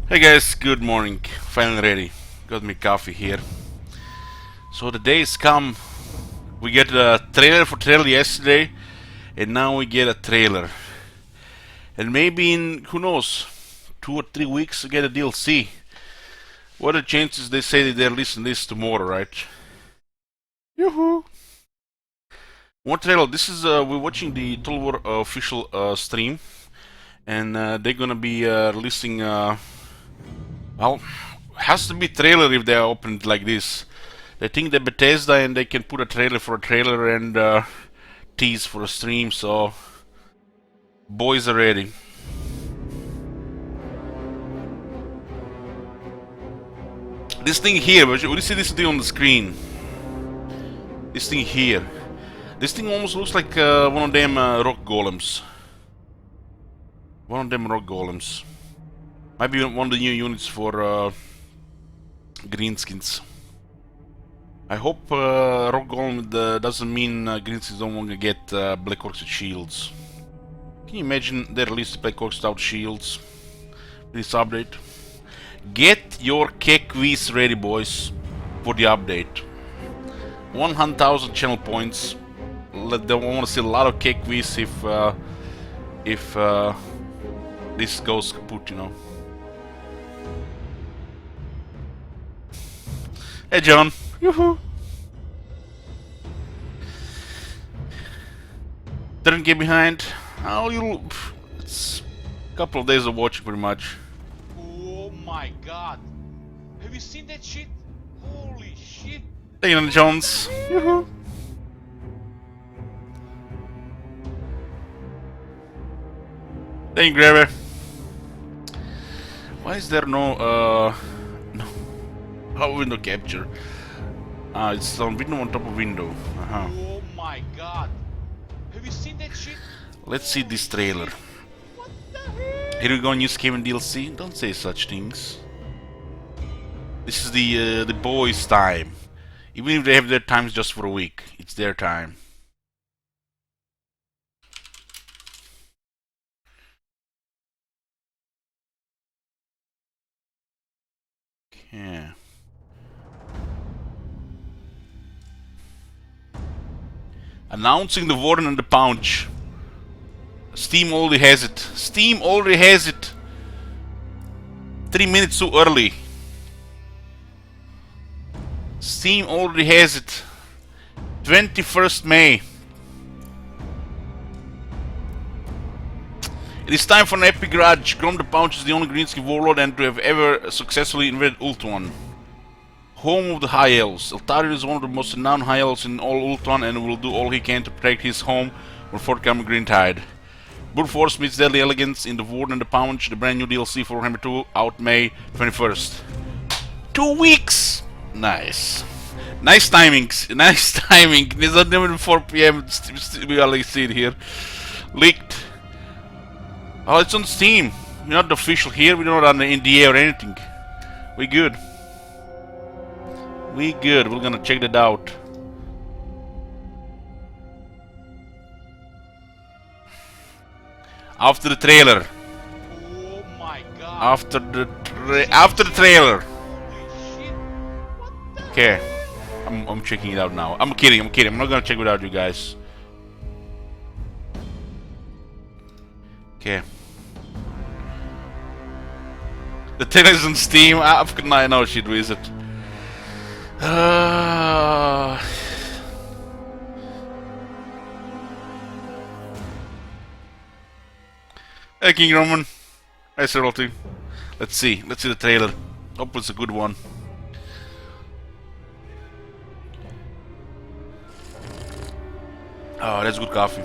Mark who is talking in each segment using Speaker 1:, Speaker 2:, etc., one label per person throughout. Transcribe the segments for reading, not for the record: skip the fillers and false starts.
Speaker 1: Hey guys, good morning. Finally ready. Got me coffee here. So the day has come. We get a trailer for trailer yesterday, and now we get a trailer. And maybe in, who knows, 2 or 3 weeks we get a DLC. What are the chances they say that they're releasing this tomorrow, right? Yoo-hoo! More trailer. This is, we're watching the Total War official stream, and they're gonna be releasing, well, has to be trailer if they are opened like this. They think they're Bethesda and they can put a trailer for a trailer and tease for a stream, so boys are ready. This thing here, what do you see this thing on the screen? This thing here. This thing almost looks like one of them rock golems. One of them rock golems. Might be one of the new units for greenskins. I hope rock golem doesn't mean greenskins don't want to get black orcs with shields. Can you imagine they released black orcs without shields? This update. Get your Kekvis ready, boys, for the update. 100,000 channel points. They want to see a lot of Kekvis if this goes kaput, you know. Hey, John. Yoo-hoo. Didn't get behind. Oh, you. It's a couple of days of watching, pretty much.
Speaker 2: Oh my god! Have you seen that shit? Holy shit!
Speaker 1: Hey, Indiana Jones. Yoo-hoo. Hey, Grabber. Why is there no window capture? It's on window on top of window.
Speaker 2: Oh my god! Have you seen that shit?
Speaker 1: Let's see this trailer.
Speaker 2: What the hell?
Speaker 1: Here we go, new Skaven DLC. Don't say such things. This is the boys' time. Even if they have their times just for a week, it's their time. Okay. Announcing the Warden and the Punch. Steam already has it. Steam already has it. 3 minutes too early. Steam already has it. 21st May. It is time for an epic grudge. Grom the Punch is the only Greenskin warlord and to have ever successfully invaded Ultuan. Home of the High Elves. Eltarion is one of the most renowned High Elves in all Ultuan and will do all he can to protect his home when forthcoming Greentide. Brute Force meets Deadly Elegance in The Warden and the Punch, the brand new DLC for Warhammer 2, out May 21st. 2 weeks! Nice. Nice timings. Nice timing. It's not even 4 PM. We already see it here. Leaked. Oh, it's on Steam. We're not official here. We're not on the NDA or anything. We good. We good. We're gonna check that out. After the trailer.
Speaker 2: Oh my god!
Speaker 1: After the trailer.
Speaker 2: Holy shit! What the
Speaker 1: Okay.
Speaker 2: hell?
Speaker 1: I'm checking it out now. I'm kidding. I'm not gonna check without you guys. Okay. The trailer is on Steam. I know shit, Wizard. Hey, King Roman. Hey, Royalty. Let's see. Let's see the trailer. Hope it's a good one. Oh, that's good coffee.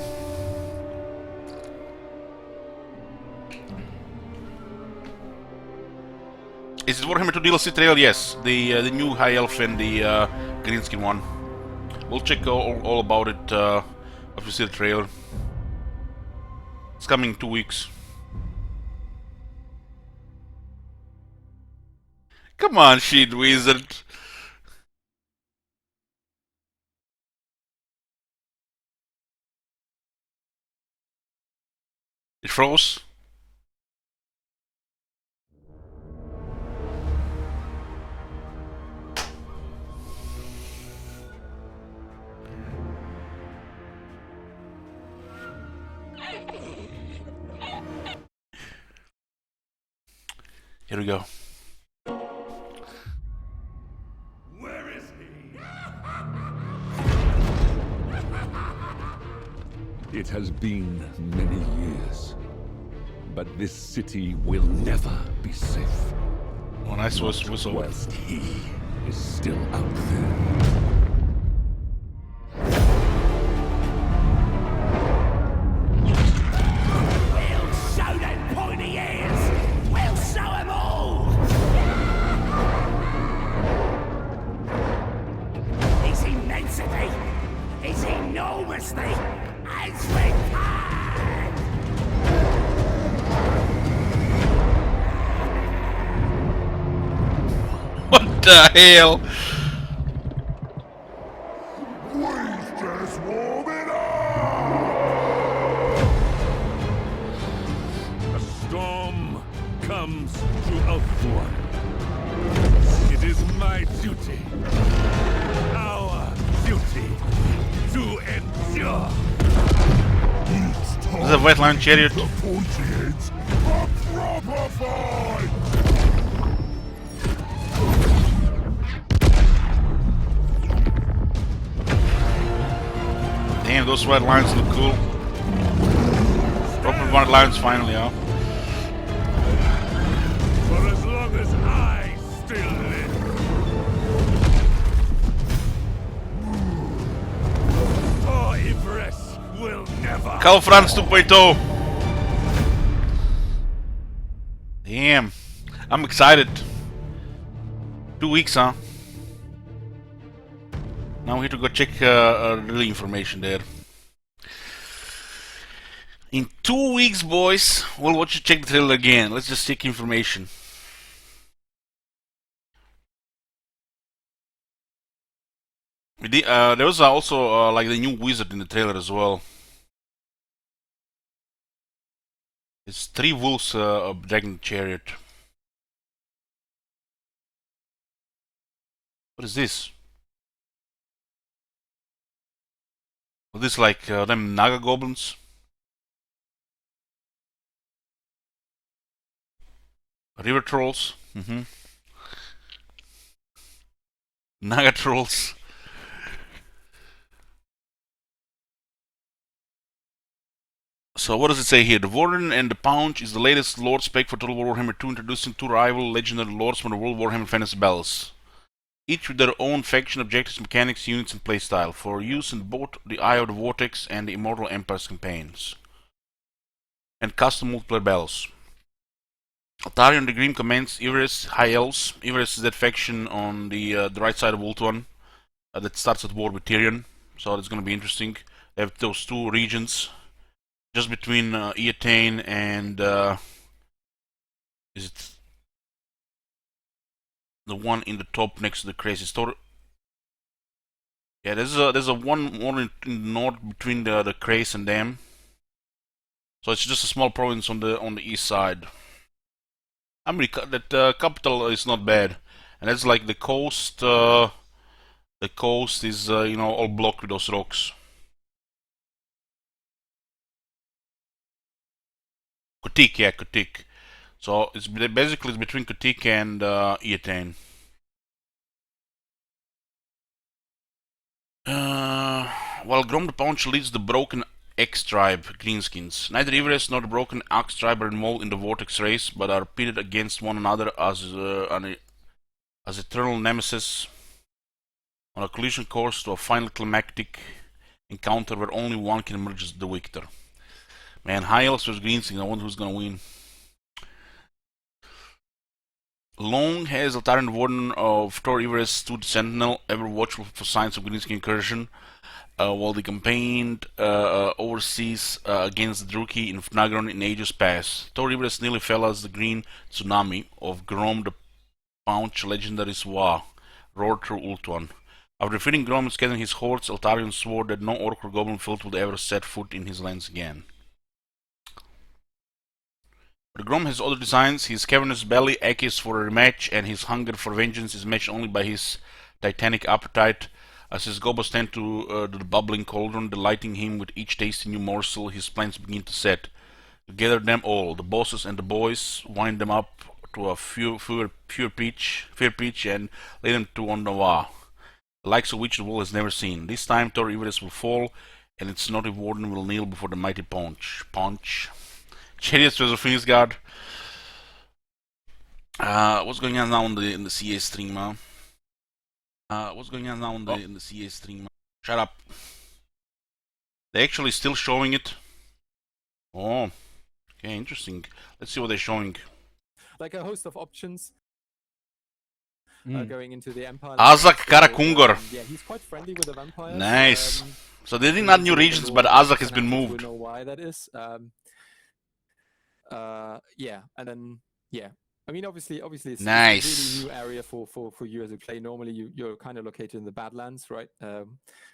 Speaker 1: Is it Warhammer 2 DLC trailer? Yes. The new High Elf and the Greenskin one. We'll check all about it after we see the trailer. It's coming in 2 weeks. Come on, shit, Wizard. It froze. Here we go.
Speaker 3: Where is he? It has been many years, but this city will never be safe.
Speaker 1: Oh, nice whistle.
Speaker 3: Whilst he is still out there.
Speaker 4: We'll show them pointy ears! We'll show them all! He's immensity! He's enormously as we can!
Speaker 1: What the hell?
Speaker 3: We've just warming up! A storm comes to Ulthuan. It is my duty, our duty, to endure.
Speaker 1: This is a White Lion chariot.
Speaker 3: The Pointy-Heads are proper fight!
Speaker 1: Damn, those white lions look cool. Proper white lions finally, huh?
Speaker 3: For as long as I still live. Thor Ivress will never.
Speaker 1: Karl Franz 2.0. Damn, I'm excited. 2 weeks, huh? Now we have to go check really information there. In 2 weeks, boys, we'll watch you check the trailer again. Let's just check information. There was also like the new wizard in the trailer as well. It's 3 wolves of dragon chariot. What is this? Is this like them Naga goblins? River trolls? Naga trolls. So what does it say here? The Warden and the Paunch is the latest Lord spec for Total War Warhammer 2, introducing 2 rival legendary lords from the World Warhammer Fantasy Battles. Each with their own faction objectives, mechanics, units, and playstyle, for use in both the Eye of the Vortex and the Immortal Empire's campaigns. And custom multiplayer battles. Altarion the Grim commands Ivress High Elves. Ivress is that faction on the right side of Ulthuan that starts at war with Tyrion. So it's going to be interesting. They have those 2 regions just between Eataine and is it the one in the top next to the Crazy Store? Yeah, there's a one more in the north between the Craze and them. So it's just a small province on the east side. I mean, that capital is not bad, and that's like the coast. The coast is you know, all blocked with those rocks. Kotik, yeah, Kotik. So it's basically between Kotik and Eataine. While Grom the Paunch leads the Broken Axe tribe, Greenskins. Neither Ivress nor the Broken Axe tribe are involved in the Vortex race, but are pitted against one another as eternal nemesis on a collision course to a final climactic encounter where only one can emerge as the victor. Man, High Elves vs Greenskins, I wonder who's gonna win. Long has Altarion the Warden of Tor Ivress stood sentinel, ever watchful for signs of Greenskin incursion, while they campaigned overseas against the Druki in Fnagron in ages past. Tor Ivress nearly fell as the green tsunami of Grom the Paunch legendary Swa roared through Ulthuan. After defeating Grom and scattering his hordes, Altarion swore that no orc or goblin filth would ever set foot in his lands again. But Grom has other designs. His cavernous belly aches for a rematch, and his hunger for vengeance is matched only by his titanic appetite. As his gobos tend to the bubbling cauldron, delighting him with each tasty new morsel, his plans begin to set. To gather them all, the bosses and the boys, wind them up to a pure pitch and lay them to on the wall, the likes of which the world has never seen. This time Thor Everest will fall, and its naughty warden will kneel before the mighty Punch. Chariots was a Phoenix Guard. What's going on now in the CA stream, man? What's going on now in the CA stream? Shut up. They're actually still showing it. Oh, okay, interesting. Let's see what they're showing.
Speaker 5: Like a host of options going into the Empire.
Speaker 1: Azak Karakungur.
Speaker 5: Yeah, he's quite friendly with the vampires.
Speaker 1: Nice. So they didn't add new regions, but Azak has been moved.
Speaker 5: We know why that is. Yeah, and then yeah. I mean, obviously, it's
Speaker 1: nice.
Speaker 5: a really new area for you as a player. Normally, you're kind of located in the Badlands, right?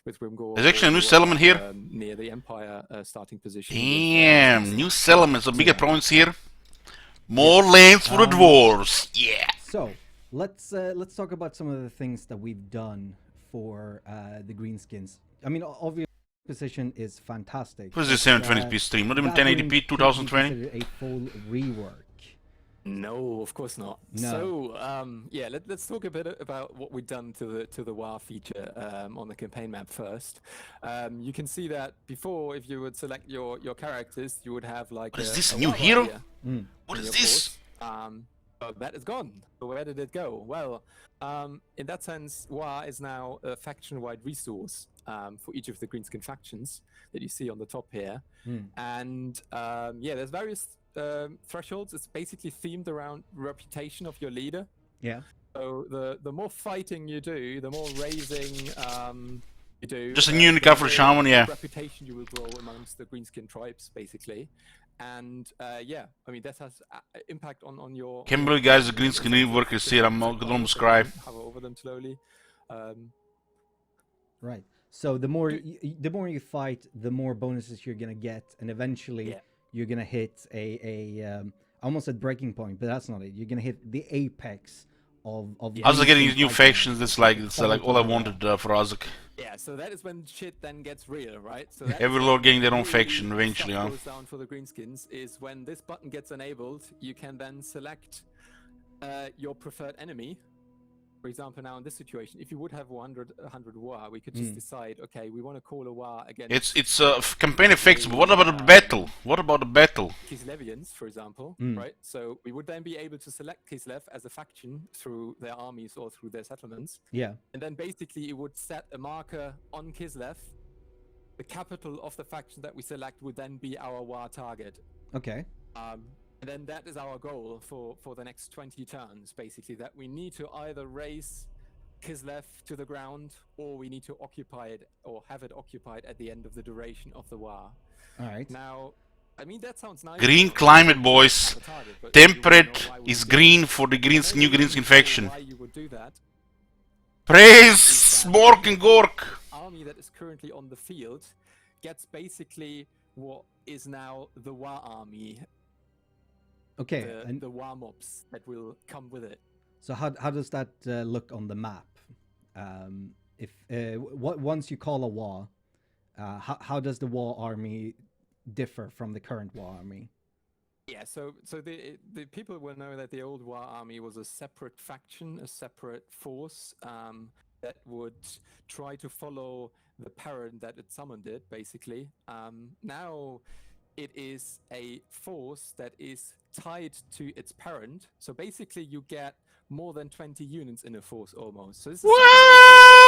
Speaker 5: With Grimgor.
Speaker 1: There's actually a new settlement here.
Speaker 5: Near the Empire starting position.
Speaker 1: Damn, new settlements. A bigger province here. More lands for the dwarves. Yeah.
Speaker 6: So let's talk about some of the things that we've done for the Greenskins. I mean, obviously, position is fantastic.
Speaker 1: What is this 720p stream? Not even 1080p 2020.
Speaker 6: A full rework.
Speaker 5: No, of course not.
Speaker 6: No.
Speaker 5: So, yeah, let's talk a bit about what we've done to the WoW feature on the campaign map first. You can see that before, if you would select your characters, you would have like
Speaker 1: what is this, a new hero? What is this?
Speaker 5: But that is gone. So where did it go? Well, in that sense, WoW is now a faction-wide resource for each of the Greenskin factions that you see on the top here. And yeah, there's various thresholds. It's basically themed around reputation of your leader.
Speaker 6: Yeah.
Speaker 5: So the more fighting you do, the more raising you do.
Speaker 1: Just a new unique for shaman, yeah.
Speaker 5: Reputation you will grow amongst the Greenskin tribes, basically. And yeah, I mean that has impact on your.
Speaker 1: Kimberly, guys, the Greenskin workers here. I'm gonna subscribe.
Speaker 5: Hover over them slowly.
Speaker 6: Right. So the more you fight, the more bonuses you're gonna get, and eventually you're gonna hit a almost at breaking point, but that's not it. You're gonna hit the apex of.
Speaker 1: I was getting these new factions. It's like all I wanted for Azak.
Speaker 5: Yeah, so that is when shit then gets real, right? So
Speaker 1: every lord getting their own faction eventually, huh?
Speaker 5: Goes down for the Greenskins is when this button gets enabled, you can then select your preferred enemy. For example, now in this situation, if you would have 100 war, we could just decide, okay, we want to call a war against.
Speaker 1: It's campaign effects, but what about the battle? What about the battle?
Speaker 5: Kislevians, for example, right? So we would then be able to select Kislev as a faction through their armies or through their settlements.
Speaker 6: Yeah.
Speaker 5: And then basically it would set a marker on Kislev. The capital of the faction that we select would then be our war target.
Speaker 6: Okay.
Speaker 5: And then that is our goal for the next 20 turns, basically, that we need to either raise Kislev to the ground, or we need to occupy it, or have it occupied at the end of the duration of the war.
Speaker 6: Alright.
Speaker 5: Now, I mean, that sounds nice.
Speaker 1: Green climate, boys. Temperate is green for the new Greenskin faction.
Speaker 5: Why you would do that?
Speaker 1: Praise Mork and Gork!
Speaker 5: Army that is currently on the field gets basically what is now the war army.
Speaker 6: Okay,
Speaker 5: and the war mobs that will come with it.
Speaker 6: So how does that look on the map? Once you call a war, how does the war army differ from the current war army?
Speaker 5: Yeah, so the people will know that the old war army was a separate faction, a separate force that would try to follow the parent that it summoned it, basically. Now it is a force that is tied to its parent, so basically you get more than 20 units in a force almost. So this is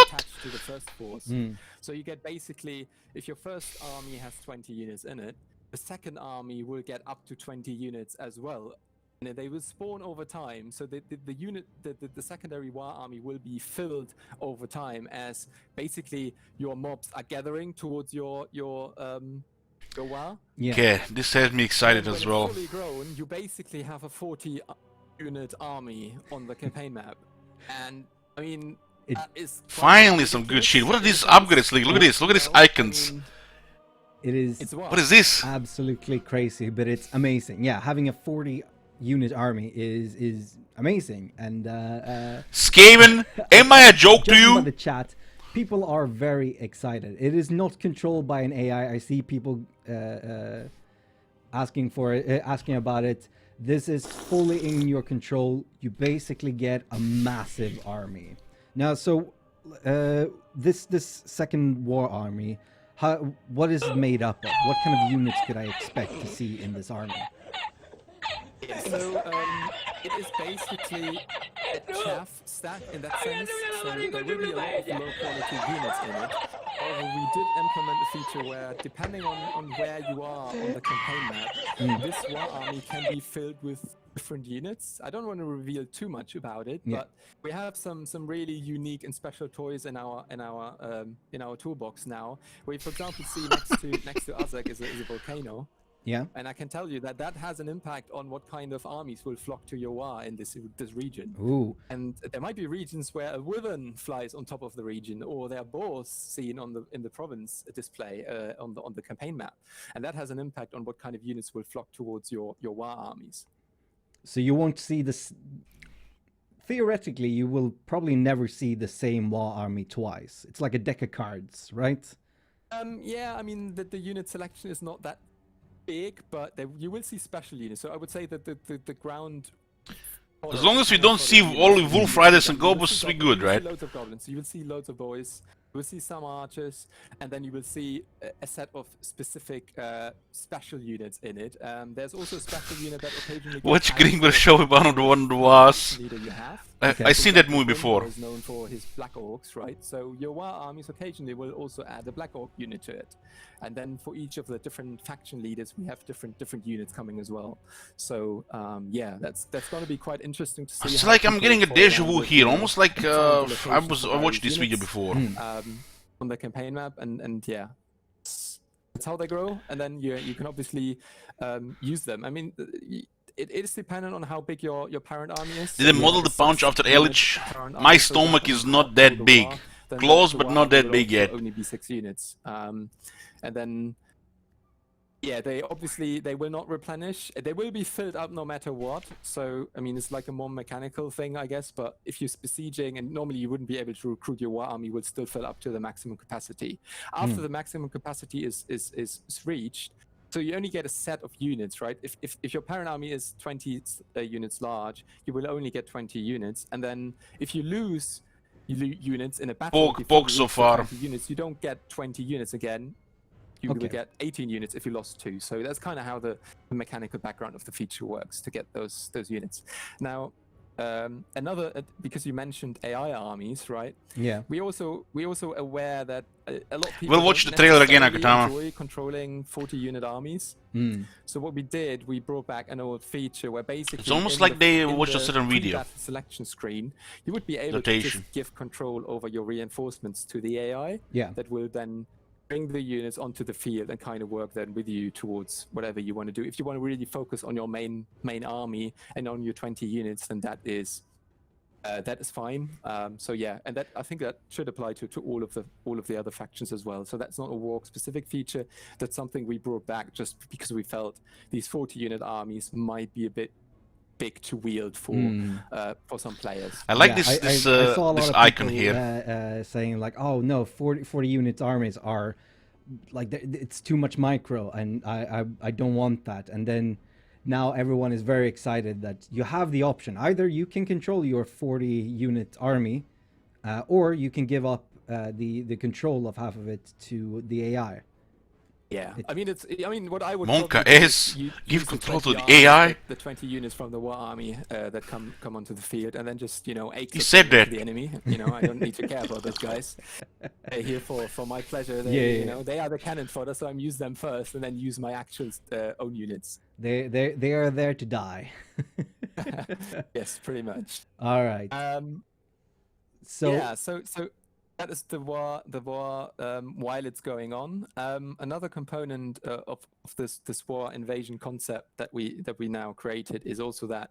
Speaker 5: attached to the first force. So you get basically, if your first army has 20 units in it, the second army will get up to 20 units as well. And they will spawn over time, so the secondary war army will be filled over time as basically your mobs are gathering towards your war.
Speaker 6: Yeah.
Speaker 1: Okay, this has me excited as well.
Speaker 5: Fully grown, you basically have a 40-unit army on the campaign map, and I mean, that is
Speaker 1: finally some good shit. What are these upgrades? Like, look at this. Look at these icons.
Speaker 5: I mean,
Speaker 6: It is
Speaker 1: what is this?
Speaker 6: absolutely crazy, but it's amazing. Yeah, having a 40-unit army is amazing. And
Speaker 1: Skaven, am I a joke to
Speaker 6: judging by
Speaker 1: you?
Speaker 6: the chat, people are very excited. It is not controlled by an AI. I see people asking about it. This is fully in your control. You basically get a massive army. Now, so this second war army, what is it made up of? What kind of units could I expect to see in this army?
Speaker 5: So it is basically a chaff stack in that sense. So there will be a lot of low quality units in it. However, we did implement a feature where, depending on where you are on the campaign map, this war army can be filled with different units. I don't want to reveal too much about it, but we have some really unique and special toys in our toolbox now. We, for example, see next to Azek is a volcano.
Speaker 6: Yeah.
Speaker 5: And I can tell you that has an impact on what kind of armies will flock to your war in this region.
Speaker 6: Ooh.
Speaker 5: And there might be regions where a wyvern flies on top of the region, or there are boars seen in the province display on the campaign map, and that has an impact on what kind of units will flock towards your war armies.
Speaker 6: So you won't see this. Theoretically, you will probably never see the same war army twice. It's like a deck of cards, right?
Speaker 5: Yeah, I mean the unit selection is not that big, but you will see special units. So I would say that the ground.
Speaker 1: As long as we don't see only Wolf Riders and Goblins, we good, right?
Speaker 5: You will see loads of goblins. You will see loads of boys. You will see some archers, and then you will see a set of specific special units in it. There's also a special unit that occasionally.
Speaker 1: Watch Gringor show about on the one that was.
Speaker 5: Leader you have.
Speaker 1: I've seen that movie before.
Speaker 5: Is known for his Black Orcs, right? So your war armies occasionally will also add a Black Orc unit to it, and then for each of the different faction leaders, we have different units coming as well. So yeah, that's going to be quite interesting to see.
Speaker 1: It's like I'm getting a deja vu here, almost like I watched this video before.
Speaker 5: On the campaign map, and yeah, that's how they grow, and then you can obviously use them. I mean, it is dependent on how big your parent army is.
Speaker 1: Did I model the punch after Elich? My stomach is not that big. Close, but not that big yet.
Speaker 5: Only be 6 units, and then yeah, they will not replenish. They will be filled up no matter what. So I mean, it's like a more mechanical thing, I guess. But if you're besieging, and normally you wouldn't be able to recruit your war army, will still fill up to the maximum capacity. After the maximum capacity is reached, so you only get a set of units, right? If your parent army is 20 units large, you will only get 20 units, and then if you lose units in a battle,
Speaker 1: Poke so far.
Speaker 5: Units, you don't get 20 units again. You will get 18 units if you lost 2. So that's kind of how the mechanical background of the feature works to get those units. Now, because you mentioned AI armies, right?
Speaker 6: Yeah.
Speaker 5: We also aware that a lot of people
Speaker 1: We'll watch the trailer again, Akutama.
Speaker 5: enjoy controlling 40-unit armies. So what we did, we brought back an old feature where basically
Speaker 1: It's almost like they watched a certain video.
Speaker 5: pre-battle selection screen, you would be able to just give control over your reinforcements to the AI.
Speaker 6: Yeah.
Speaker 5: That will then bring the units onto the field and kind of work then with you towards whatever you want to do. If you want to really focus on your main army and on your 20 units, then that is fine. So yeah, and that I think that should apply to all of the other factions as well. So that's not a Warg specific feature. That's something we brought back just because we felt these 40-unit armies might be a bit big to wield for some players.
Speaker 1: I like this icon here.
Speaker 6: Saying like, oh no, 40 units armies are like it's too much micro, and I don't want that. And then now everyone is very excited that you have the option. Either you can control your 40-unit army, or you can give up the control of half of it to the AI.
Speaker 5: Yeah, I mean, what I would
Speaker 1: Monka is give control to the AI.
Speaker 5: The 20 units from the war army that come onto the field, and then just
Speaker 1: He said that.
Speaker 5: the enemy. I don't need to care about those guys. They're here for my pleasure. They are the cannon fodder, so I'm use them first, and then use my actual own units.
Speaker 6: They are there to die.
Speaker 5: Yes, pretty much.
Speaker 6: All right.
Speaker 5: So that is the war while it's going on. Another component of this war invasion concept that we now created is also that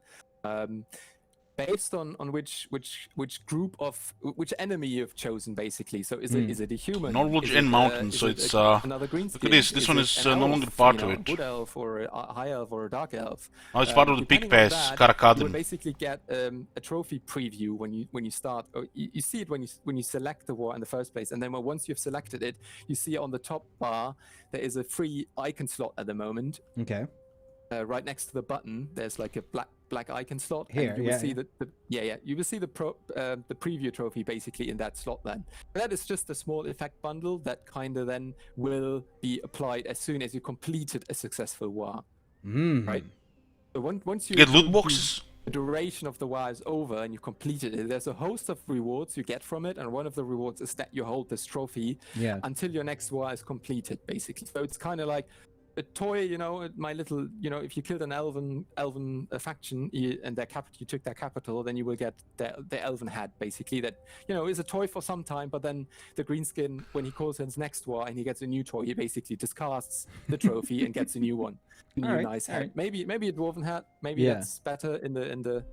Speaker 5: based on which which enemy you've chosen, basically. So is it a human?
Speaker 1: Norwich and mountain, so it's
Speaker 5: another green
Speaker 1: look at this. This one is no longer part of it.
Speaker 5: Wood elf or a high elf or a dark elf.
Speaker 1: Oh, it's part of the Big
Speaker 5: Depending on
Speaker 1: Pass,
Speaker 5: that,
Speaker 1: Karakadin.
Speaker 5: You will basically get a trophy preview when you start. Or you see it when you select the war in the first place, and then once you've selected it, you see on the top bar there is a free icon slot at the moment.
Speaker 6: Okay.
Speaker 5: right next to the button, there's like a black icon slot.
Speaker 6: Here,
Speaker 5: and you will
Speaker 6: yeah,
Speaker 5: see you will see the preview trophy basically in that slot then. But that is just a small effect bundle that kind of then will be applied as soon as you completed a successful war. Right? So once you
Speaker 1: Get loot
Speaker 5: the
Speaker 1: boxes.
Speaker 5: duration of the war is over and you completed it, there's a host of rewards you get from it, and one of the rewards is that you hold this trophy until your next war is completed, basically. So it's kind of like a toy, you know, my little, you know, if you killed an elven faction and you took their capital, then you will get the elven hat, basically, that, you know, is a toy for some time, but then the greenskin, when he calls his next war and he gets a new toy, he basically discards the trophy and gets a new one. Nice hat.
Speaker 6: Right.
Speaker 5: Maybe a dwarven hat, maybe that's better in the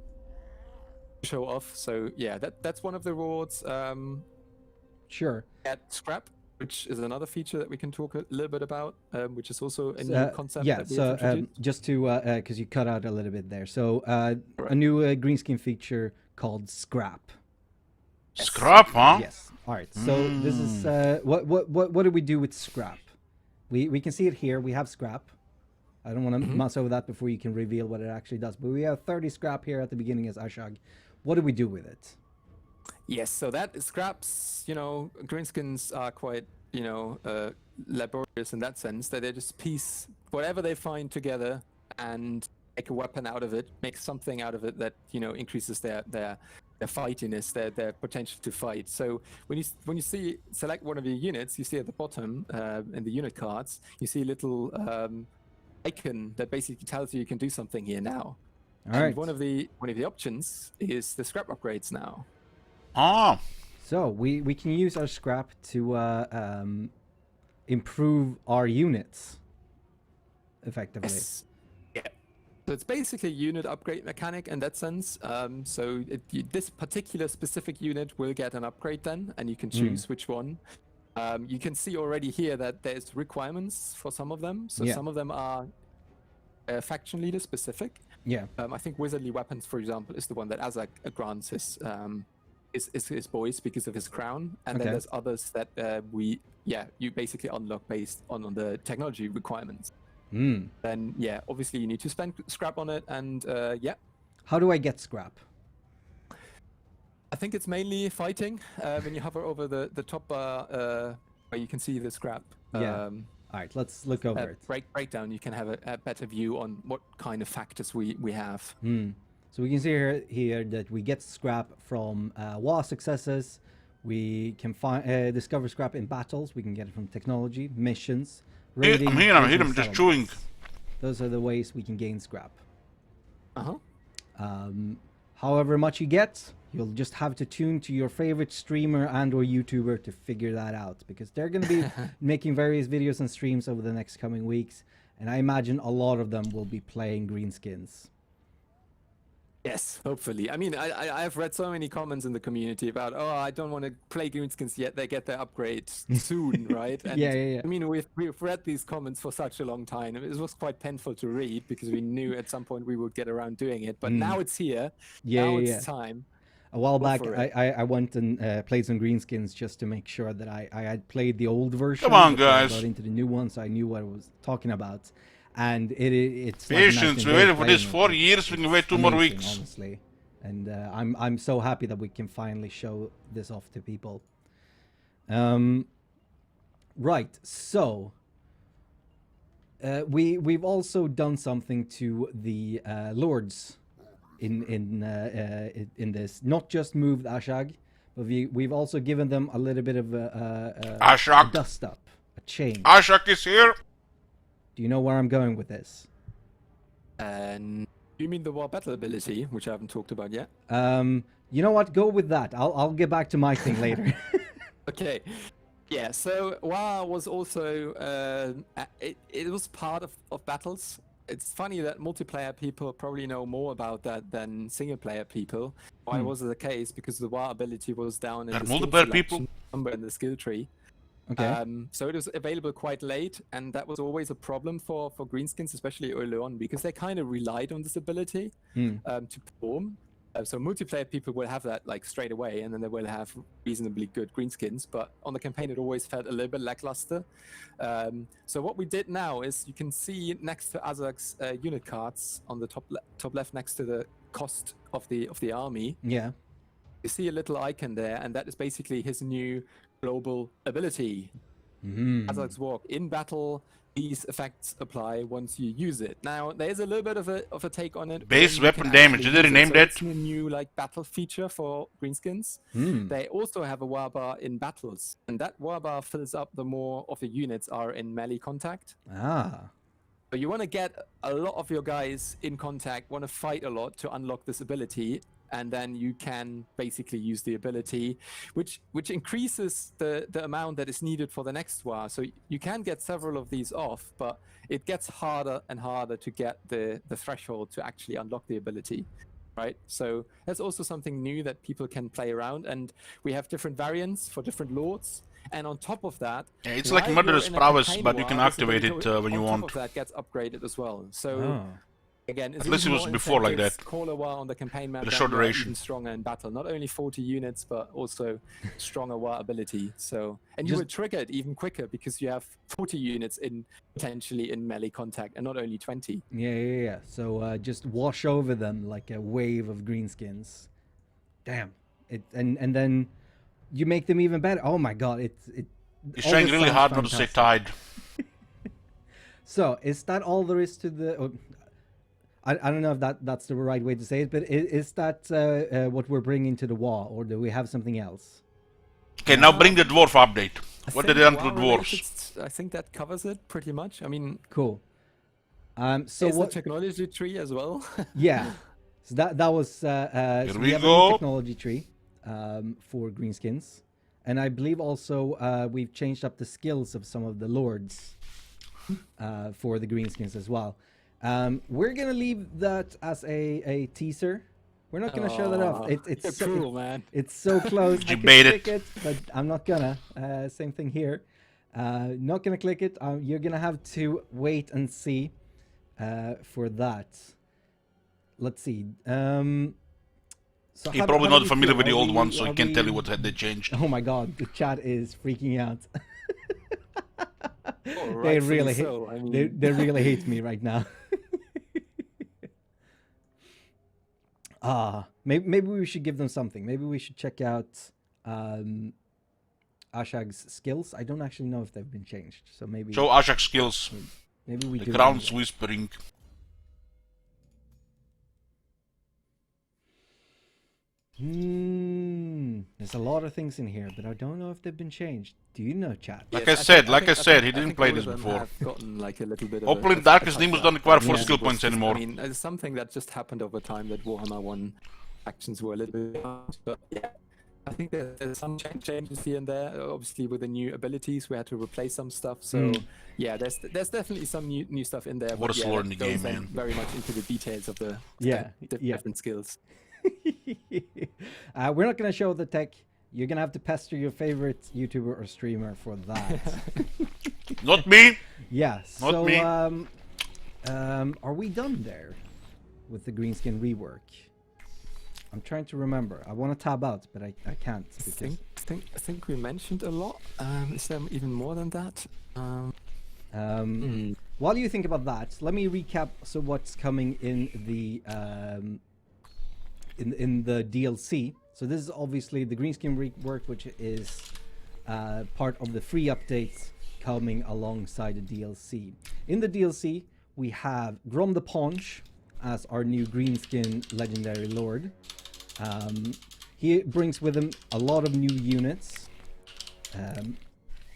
Speaker 5: show off. So yeah, that's one of the rewards.
Speaker 6: Sure.
Speaker 5: At scrap, which is another feature that we can talk a little bit about, which is also a new concept. That we have introduced.
Speaker 6: Just to because you cut out a little bit there. So a new greenskin feature called scrap.
Speaker 1: Scrap, huh?
Speaker 6: Yes. All right. So this is what do we do with scrap? We can see it here. We have scrap. I don't want to mess over that before you can reveal what it actually does. But we have 30 scrap here at the beginning as Ashag. What do we do with it?
Speaker 5: Yes, so that scraps, you know, greenskins are quite, you know, laborious in that sense, that they just piece whatever they find together and make a weapon out of it, make something out of it that, you know, increases their fightiness, their potential to fight. So when you select one of your units, you see at the bottom in the unit cards, you see a little icon that basically tells you can do something here now.
Speaker 6: All right.
Speaker 5: One of the options is the scrap upgrades now.
Speaker 1: Ah.
Speaker 6: So we can use our scrap to improve our units effectively.
Speaker 5: Yes. Yeah. So it's basically a unit upgrade mechanic in that sense. So this particular specific unit will get an upgrade then, and you can choose which one. You can see already here that there's requirements for some of them. So some of them are faction leader specific.
Speaker 6: Yeah.
Speaker 5: I think Wizardly Weapons, for example, is the one that Azak grants his boys because of his crown, and then there's others that you basically unlock based on the technology requirements. Then obviously you need to spend scrap on it, and
Speaker 6: How do I get scrap?
Speaker 5: I think it's mainly fighting. When you hover over the top bar where you can see the scrap.
Speaker 6: All right, let's look over it.
Speaker 5: Breakdown. You can have a better view on what kind of factors we have.
Speaker 6: So we can see here that we get scrap from war successes. We can discover scrap in battles. We can get it from technology, missions, raiding.
Speaker 1: I'm here. I'm just chewing.
Speaker 6: Those are the ways we can gain scrap. However much you get, you'll just have to tune to your favorite streamer and or YouTuber to figure that out, because they're going to be making various videos and streams over the next coming weeks, and I imagine a lot of them will be playing greenskins.
Speaker 5: Yes, hopefully. I mean, I've read so many comments in the community about, oh, I don't want to play greenskins yet. They get their upgrades soon, right? And
Speaker 6: yeah.
Speaker 5: I mean, we've read these comments for such a long time. It was quite painful to read because we knew at some point we would get around doing it. But now it's here. Now it's time.
Speaker 6: A while back, I went and played some greenskins just to make sure that I had played the old version.
Speaker 1: Come on,
Speaker 6: before I
Speaker 1: guys.
Speaker 6: got into the new one, so I knew what I was talking about. And it's like
Speaker 1: Patience. We waited for this 4 years. We can wait 2 more
Speaker 6: amazing,
Speaker 1: weeks.
Speaker 6: honestly. And I'm so happy that we can finally show this off to people. Right. So we've also done something to the lords in this. Not just moved Ashag, but we've also given them a little bit of a
Speaker 1: Ashak.
Speaker 6: dust up, a change.
Speaker 1: Ashak is here.
Speaker 6: Do you know where I'm going with this?
Speaker 5: And you mean the war battle ability, which I haven't talked about yet?
Speaker 6: You know what? Go with that. I'll get back to my thing later.
Speaker 5: Okay. Yeah, so WoW was also it was part of battles. It's funny that multiplayer people probably know more about that than single player people. Why was it the case? Because the WoW ability was down in the skill
Speaker 1: multiplayer people?
Speaker 5: selection, somewhere in the skill tree.
Speaker 6: Okay.
Speaker 5: So it was available quite late, and that was always a problem for greenskins, especially early on, because they kind of relied on this ability to perform. So multiplayer people will have that like straight away, and then they will have reasonably good greenskins. But on the campaign, it always felt a little bit lackluster. So what we did now is you can see next to Azag's unit cards on the top left, next to the cost of the army,
Speaker 6: Yeah.
Speaker 5: you see a little icon there, and that is basically his new global ability. Azag's Walk. In battle, these effects apply once you use it. Now, there is a little bit of a take on it.
Speaker 1: Base
Speaker 5: when you can
Speaker 1: weapon damage.
Speaker 5: actually
Speaker 1: Did they
Speaker 5: use it.
Speaker 1: rename
Speaker 5: So
Speaker 1: that?
Speaker 5: It's a new like battle feature for greenskins. They also have a war bar in battles, and that war bar fills up the more of the units are in melee contact.
Speaker 6: Ah.
Speaker 5: But you want to get a lot of your guys in contact, want to fight a lot to unlock this ability, and then you can basically use the ability, which increases the amount that is needed for the next war. So you can get several of these off, but it gets harder and harder to get the threshold to actually unlock the ability, right? So that's also something new that people can play around, and we have different variants for different lords. And on top of that,
Speaker 1: Yeah, it's like
Speaker 5: while
Speaker 1: Murderous
Speaker 5: you're in a
Speaker 1: Prowess,
Speaker 5: campaign
Speaker 1: but you
Speaker 5: war,
Speaker 1: can
Speaker 5: this
Speaker 1: activate
Speaker 5: ability
Speaker 1: it when you
Speaker 5: on
Speaker 1: want.
Speaker 5: top of that gets upgraded as well. So
Speaker 6: Oh.
Speaker 5: again, it's
Speaker 1: At least
Speaker 5: even
Speaker 1: it was
Speaker 5: more
Speaker 1: before like
Speaker 5: incentives,
Speaker 1: that.
Speaker 5: Call a war on the campaign map.
Speaker 1: With a
Speaker 5: then
Speaker 1: short
Speaker 5: you are
Speaker 1: duration.
Speaker 5: Even stronger in battle. Not only 40 units, but also stronger war ability. So, and you
Speaker 6: Just-
Speaker 5: will trigger it even quicker because you have 40 units in potentially in melee contact, and not only 20.
Speaker 6: Yeah. So just wash over them like a wave of greenskins. Damn. And then you make them even better. Oh my god! It.
Speaker 1: He's
Speaker 6: all
Speaker 1: trying
Speaker 6: this
Speaker 1: really
Speaker 6: sounds
Speaker 1: hard not to say
Speaker 6: fantastic.
Speaker 1: tied.
Speaker 6: So is that all there is to the? I don't know if that's the right way to say it, but is that what we're bringing to the wall, or do we have something else?
Speaker 1: Okay, now bring the dwarf update.
Speaker 5: I
Speaker 1: What
Speaker 5: think
Speaker 1: did they done to
Speaker 5: war
Speaker 1: the dwarves?
Speaker 5: related, I think that covers it pretty much. I mean,
Speaker 6: Cool. So
Speaker 5: there's
Speaker 6: what?
Speaker 5: the technology tree as well.
Speaker 6: Yeah. So that was so
Speaker 1: Here
Speaker 6: we
Speaker 1: we
Speaker 6: have a
Speaker 1: go.
Speaker 6: new technology tree for greenskins, and I believe also we've changed up the skills of some of the lords for the greenskins as well. We're gonna leave that as a teaser. We're not gonna show that off.
Speaker 5: Aw,
Speaker 6: It's
Speaker 5: you're
Speaker 6: so,
Speaker 5: cruel, man.
Speaker 6: it's so close. I
Speaker 1: You
Speaker 6: could
Speaker 1: bait
Speaker 6: click
Speaker 1: it.
Speaker 6: but I'm not gonna. Same thing here. Not gonna click it. You're gonna have to wait and see for that. Let's see. So
Speaker 1: He's
Speaker 6: how
Speaker 1: probably
Speaker 6: do
Speaker 1: not
Speaker 6: we
Speaker 1: familiar
Speaker 6: feel?
Speaker 1: with the
Speaker 6: Are
Speaker 1: old
Speaker 6: we-
Speaker 1: one, so he
Speaker 6: are
Speaker 1: can't tell you
Speaker 6: we-
Speaker 1: what had they changed.
Speaker 6: Oh my god, the chat is freaking out.
Speaker 5: Oh,
Speaker 6: They
Speaker 5: rightfully
Speaker 6: really hate.
Speaker 5: so. I
Speaker 6: They
Speaker 5: mean,
Speaker 6: really hate me right now. Maybe we should give them something. Maybe we should check out Ashag's skills. I don't actually know if they've been changed, so maybe
Speaker 1: Show Ashak's skills.
Speaker 6: maybe we
Speaker 1: The
Speaker 6: do.
Speaker 1: crown's whispering.
Speaker 6: There's a lot of things in here, but I don't know if they've been changed. Do you know, chat?
Speaker 1: Like
Speaker 5: yes,
Speaker 1: I said, he
Speaker 5: I
Speaker 1: didn't
Speaker 5: think
Speaker 1: play
Speaker 5: all
Speaker 1: this
Speaker 5: of them
Speaker 1: before.
Speaker 5: have gotten like a little bit of
Speaker 1: Hopefully
Speaker 5: a,
Speaker 1: in Darkest
Speaker 5: touch
Speaker 1: Nimbus
Speaker 5: up.
Speaker 1: don't require 4
Speaker 6: Yeah.
Speaker 1: skill
Speaker 5: It was
Speaker 1: points
Speaker 5: just-
Speaker 1: anymore.
Speaker 5: I mean, it's something that just happened over time that Warhammer 1 actions were a little bit hard, but yeah. I think there's some changes here and there. Obviously, with the new abilities, we had to replace some stuff. So, yeah, there's definitely some new stuff in there.
Speaker 1: What
Speaker 5: but
Speaker 1: a
Speaker 5: yeah,
Speaker 1: slower
Speaker 5: that
Speaker 1: in the
Speaker 5: goes
Speaker 1: game,
Speaker 5: then
Speaker 1: man.
Speaker 5: Very much into the details of the
Speaker 6: Yeah, yeah.
Speaker 5: different skills.
Speaker 6: We're not gonna show the tech. You're gonna have to pester your favorite YouTuber or streamer for that.
Speaker 1: Not me.
Speaker 6: Yeah.
Speaker 1: Not
Speaker 6: So,
Speaker 1: me.
Speaker 6: are we done there with the greenskin rework? I'm trying to remember. I want to tab out, but I can't.
Speaker 5: I think we mentioned a lot. Is there even more than that?
Speaker 6: While you think about that, let me recap. So what's coming in the in the DLC? So this is obviously the greenskin rework, which is part of the free updates coming alongside the DLC. In the DLC, we have Grom the Paunch as our new greenskin legendary lord. He brings with him a lot of new units.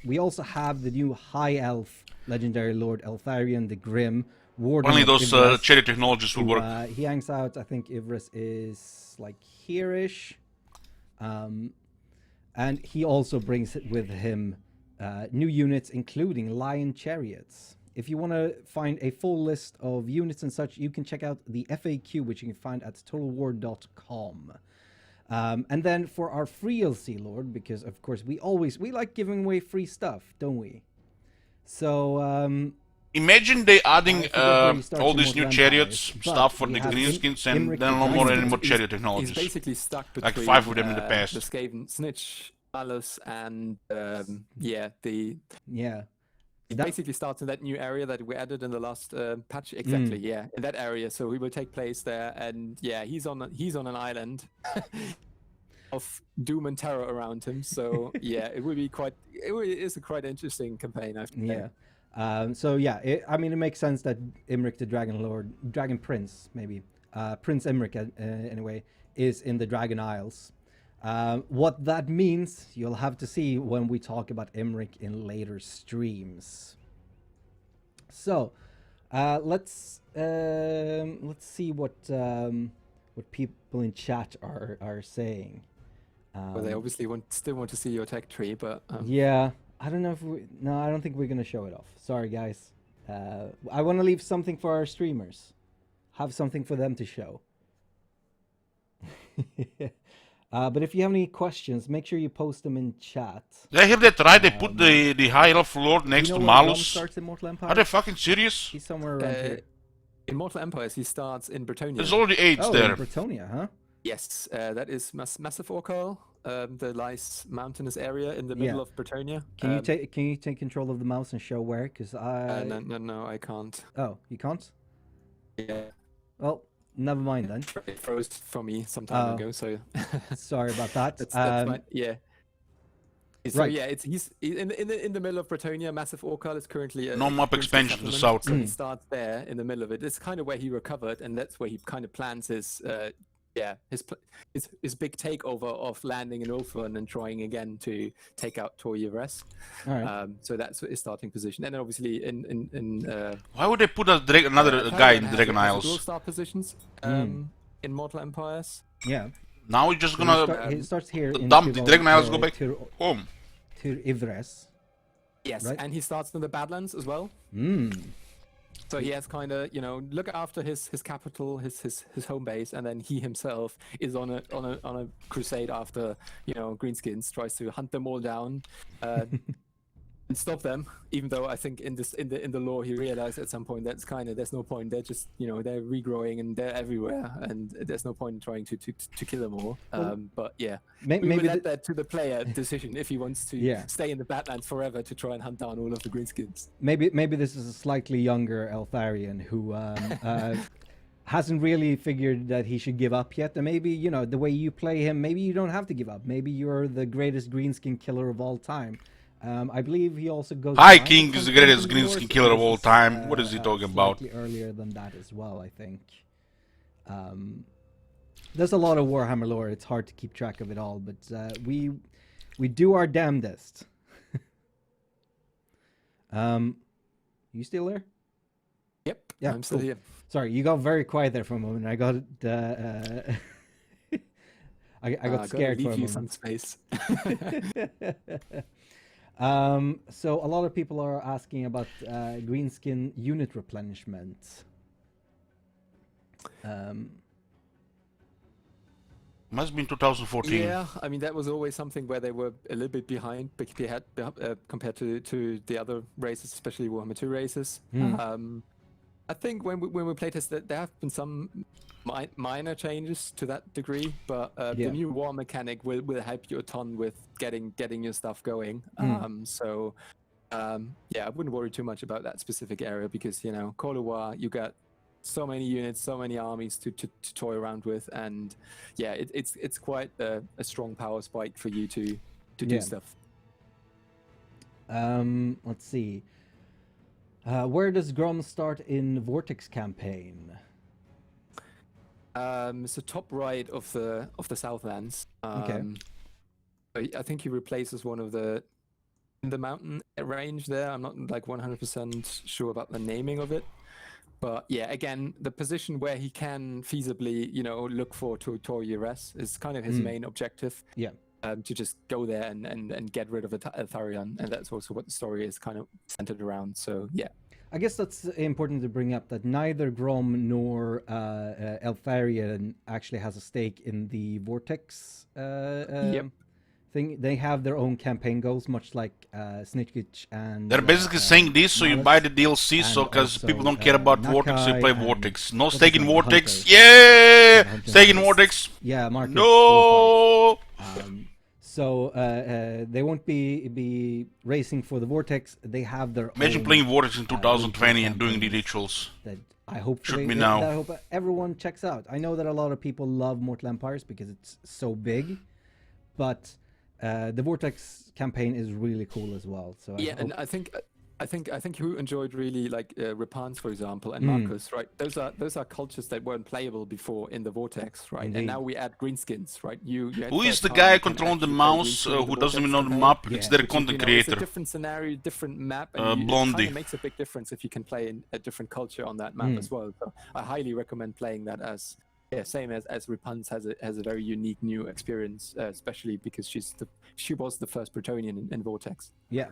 Speaker 6: We also have the new High Elf legendary lord Eltharion the Grim. Warden
Speaker 1: Only
Speaker 6: of
Speaker 1: those
Speaker 6: Ivras,
Speaker 1: cherry technologies will
Speaker 6: who,
Speaker 1: work.
Speaker 6: he hangs out, I think Ivras is like here-ish. And he also brings with him new units, including Lion Chariots. If you want to find a full list of units and such, you can check out the FAQ, which you can find at totalwar.com. And then for our free LC Lord, because of course we like giving away free stuff, don't we? So
Speaker 1: Imagine they adding
Speaker 6: forget where he starts
Speaker 1: all
Speaker 6: in
Speaker 1: these new
Speaker 6: Mortal
Speaker 1: chariots,
Speaker 6: Empires, but
Speaker 1: stuff for
Speaker 6: we
Speaker 1: the
Speaker 6: have
Speaker 1: greenskins, and
Speaker 6: Imric
Speaker 1: then
Speaker 6: the
Speaker 1: no more
Speaker 6: Dragon.
Speaker 1: any more
Speaker 5: He's-
Speaker 1: chariot
Speaker 5: He's
Speaker 1: technologies.
Speaker 5: basically stuck
Speaker 1: Like
Speaker 5: between
Speaker 1: 5 of them in the past.
Speaker 5: the Skaven Snitch, Malus, and the
Speaker 6: Yeah.
Speaker 5: He
Speaker 6: That-
Speaker 5: basically starts in that new area that we added in the last patch. Exactly, yeah, in that area. So he will take place there, and yeah, he's on an island of doom and terror around him. So yeah, it is a quite interesting campaign. I think.
Speaker 6: Yeah. So yeah, I mean, it makes sense that Imric the Dragon Prince, maybe Prince Imric, anyway, is in the Dragon Isles. What that means, you'll have to see when we talk about Imric in later streams. So, let's see what people in chat are saying.
Speaker 5: Well, they obviously still want to see your tech tree, but
Speaker 6: Yeah, I don't know if I don't think we're gonna show it off. Sorry, guys. I want to leave something for our streamers. Have something for them to show. But if you have any questions, make sure you post them in chat.
Speaker 1: Did I hear that right? They put the High Elf Lord next
Speaker 6: you know
Speaker 1: to
Speaker 6: where Grom
Speaker 1: Malus.
Speaker 6: starts in Mortal Empire?
Speaker 1: Are they fucking serious?
Speaker 6: He's somewhere around here.
Speaker 5: in Mortal Empires, he starts in Bretonia.
Speaker 1: There's already 8
Speaker 6: Oh,
Speaker 1: there.
Speaker 6: in Bretonia, huh?
Speaker 5: Yes, that is Massive Orcal, the nice mountainous area in the middle
Speaker 6: Yeah.
Speaker 5: of Bretonia.
Speaker 6: Can you take control of the mouse and show where? Because I
Speaker 5: No, I can't.
Speaker 6: oh, you can't.
Speaker 5: Yeah,
Speaker 6: Well, never mind then.
Speaker 5: it froze for me some time
Speaker 6: Oh.
Speaker 5: ago. So
Speaker 6: Sorry about that.
Speaker 5: that's fine. Yeah. So
Speaker 6: right.
Speaker 5: yeah, he's in the middle of Bretonia. Massive Orcal is currently
Speaker 1: No map
Speaker 5: princely
Speaker 1: expansion to the
Speaker 5: settlement,
Speaker 1: south.
Speaker 5: So he starts there in the middle of it. It's kind of where he recovered, and that's where he kind of plans his his big takeover of landing in Ulthuan and trying again to take out Tor Yvresse.
Speaker 6: All right.
Speaker 5: So that's his starting position, and then obviously in
Speaker 1: Why would they put another guy in Dragon
Speaker 5: Dual
Speaker 1: Isles?
Speaker 5: star positions in Mortal Empires.
Speaker 6: Yeah.
Speaker 1: Now we're just
Speaker 6: So
Speaker 1: gonna
Speaker 6: he starts here in
Speaker 1: dump the Dragon Isles, go back
Speaker 6: to
Speaker 1: home.
Speaker 6: Yvresse.
Speaker 5: Yes,
Speaker 6: Right.
Speaker 5: and he starts in the Badlands as well. So he has kind of, look after his capital, his home base, and then he himself is on a crusade after, Greenskins, tries to hunt them all down and stop them. Even though I think in the lore he realized at some point that's there's no point. They're just they're regrowing and they're everywhere, and there's no point in trying to kill them all. But yeah, we
Speaker 6: Maybe
Speaker 5: will let that to the player decision if he wants to
Speaker 6: Yeah.
Speaker 5: stay in the Badlands forever to try and hunt down all of the Greenskins.
Speaker 6: maybe this is a slightly younger Eltharion who hasn't really figured that he should give up yet. And maybe the way you play him, maybe you don't have to give up. Maybe you're the greatest greenskin killer of all time. I believe he also goes.
Speaker 1: High
Speaker 6: by
Speaker 1: King is the greatest greenskin killer of all time. What is he talking about?
Speaker 6: Slightly earlier than that as well, I think. There's a lot of Warhammer lore. It's hard to keep track of it all, but we do our damnedest. You still there?
Speaker 5: Yep.
Speaker 6: Yeah,
Speaker 5: I'm still
Speaker 6: cool.
Speaker 5: here.
Speaker 6: Sorry, you got very quiet there for a moment. I got I got scared
Speaker 5: leave
Speaker 6: for a
Speaker 5: you
Speaker 6: moment.
Speaker 5: some space.
Speaker 6: So a lot of people are asking about greenskin unit replenishment.
Speaker 1: Must be in 2014.
Speaker 5: Yeah, I mean that was always something where they were a little bit behind compared to the other races, especially Warhammer 2 races. I think when we playtested, there have been some minor changes to that degree, but
Speaker 6: Yeah.
Speaker 5: the new war mechanic will help you a ton with getting your stuff going. Yeah, I wouldn't worry too much about that specific area because Call of War, you got so many units, so many armies to toy around with, and yeah, it's quite a strong power spike for you to do
Speaker 6: Yeah.
Speaker 5: stuff.
Speaker 6: Let's see. Where does Grom start in Vortex campaign?
Speaker 5: So top right of the Southlands.
Speaker 6: Okay.
Speaker 5: I think he replaces one of the in the mountain range there. I'm not like 100% sure about the naming of it, but yeah, again, the position where he can feasibly, look for Tor Yvresse is kind of his main objective.
Speaker 6: Yeah.
Speaker 5: To just go there and get rid of Eltharion, and that's also what the story is kind of centered around. So yeah.
Speaker 6: I guess that's important to bring up that neither Grom nor Eltharion actually has a stake in the Vortex thing. They have their own campaign goals, much like Snitchkich and.
Speaker 1: They're basically saying this, so you
Speaker 6: Malice,
Speaker 1: buy the DLC, so
Speaker 6: and
Speaker 1: because
Speaker 6: also,
Speaker 1: people don't care about Vortex, so you
Speaker 6: Nakai
Speaker 1: play
Speaker 6: and
Speaker 1: Vortex. No
Speaker 6: what is
Speaker 1: stake in
Speaker 6: it,
Speaker 1: Vortex.
Speaker 6: Hunters.
Speaker 1: Yeah,
Speaker 6: Hunters.
Speaker 1: stake in Vortex.
Speaker 6: Yeah, Marcus.
Speaker 1: No.
Speaker 6: So they won't be racing for the Vortex. They have their
Speaker 1: Imagine
Speaker 6: own,
Speaker 1: playing Vortex in 2020
Speaker 6: retail
Speaker 1: and doing the
Speaker 6: campaigns
Speaker 1: rituals.
Speaker 6: that I hopefully
Speaker 1: me
Speaker 6: that
Speaker 1: now.
Speaker 6: I hope everyone checks out. I know that a lot of people love Mortal Empires because it's so big, but the Vortex campaign is really cool as well. So
Speaker 5: Yeah, and I think you enjoyed really like Repans, for example, and Marcus, right? Those are cultures that weren't playable before in the Vortex, right?
Speaker 6: Indeed.
Speaker 5: And now we add greenskins, right?
Speaker 1: Who is the guy controlling the mouse who doesn't even know the map? It's their content
Speaker 5: It's a
Speaker 1: creator.
Speaker 5: different scenario, different map, and it
Speaker 1: Blondie.
Speaker 5: kind of makes a big difference if you can play in a different culture on that map as well. So I highly recommend playing that as. Yeah, same as Repans has a very unique new experience, especially because she was the first Bretonnian in Vortex.
Speaker 6: yeah,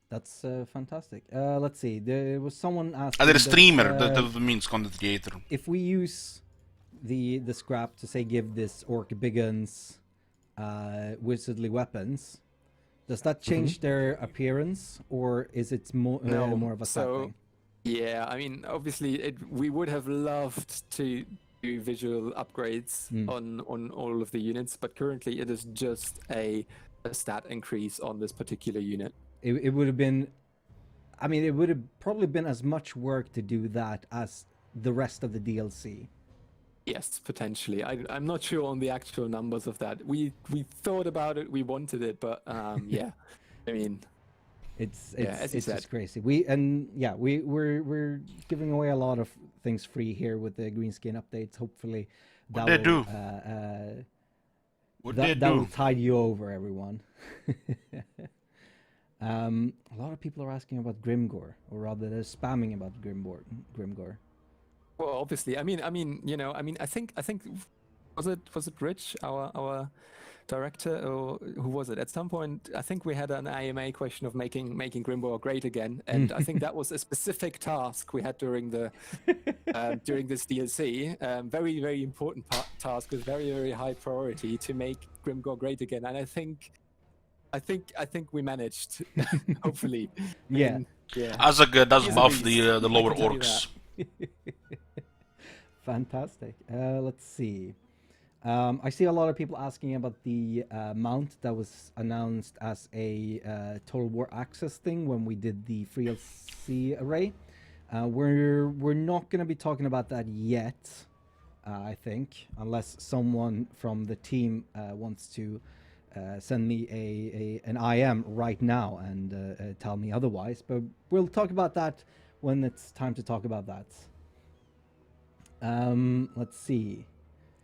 Speaker 6: that's fantastic. Let's see. There was someone asking.
Speaker 1: They're a
Speaker 6: that,
Speaker 1: streamer, that means content creator.
Speaker 6: if we use the scrap to say give this orc big guns wizardly weapons, does that change their appearance, or is it more of a stat thing?
Speaker 5: Yeah, I mean, obviously, we would have loved to do visual upgrades on all of the units, but currently it is just a stat increase on this particular unit.
Speaker 6: It would have been, I mean, it would have probably been as much work to do that as the rest of the DLC.
Speaker 5: Yes, potentially. I'm not sure on the actual numbers of that. We thought about it, we wanted it, but yeah, I mean.
Speaker 6: It's
Speaker 5: as you said.
Speaker 6: just crazy. We're giving away a lot of things free here with the green skin updates. Hopefully,
Speaker 1: What they do?
Speaker 6: that will tide you over, everyone. A lot of people are asking about Grimgore, or rather, they're spamming about Grimgore.
Speaker 5: Well, obviously, I mean, I think was it Rich, our director, or who was it? At some point, I think we had an IMA question of making Grimgore great again, and I think that was a specific task we had during the during this DLC. Very, very important task with very, very high priority to make Grimgore great again, and I think we managed. Hopefully,
Speaker 6: Yeah.
Speaker 5: yeah.
Speaker 1: Azag does
Speaker 5: He's
Speaker 1: buff
Speaker 5: a
Speaker 1: the
Speaker 5: beast, I
Speaker 1: lower
Speaker 5: can tell you
Speaker 1: orcs.
Speaker 6: Fantastic. Let's see. I see a lot of people asking about the mount that was announced as a Total War Access thing when we did the Free LC array. We're not going to be talking about that yet, I think, unless someone from the team wants to send me an IM right now and tell me otherwise. But we'll talk about that when it's time to talk about that. Let's see.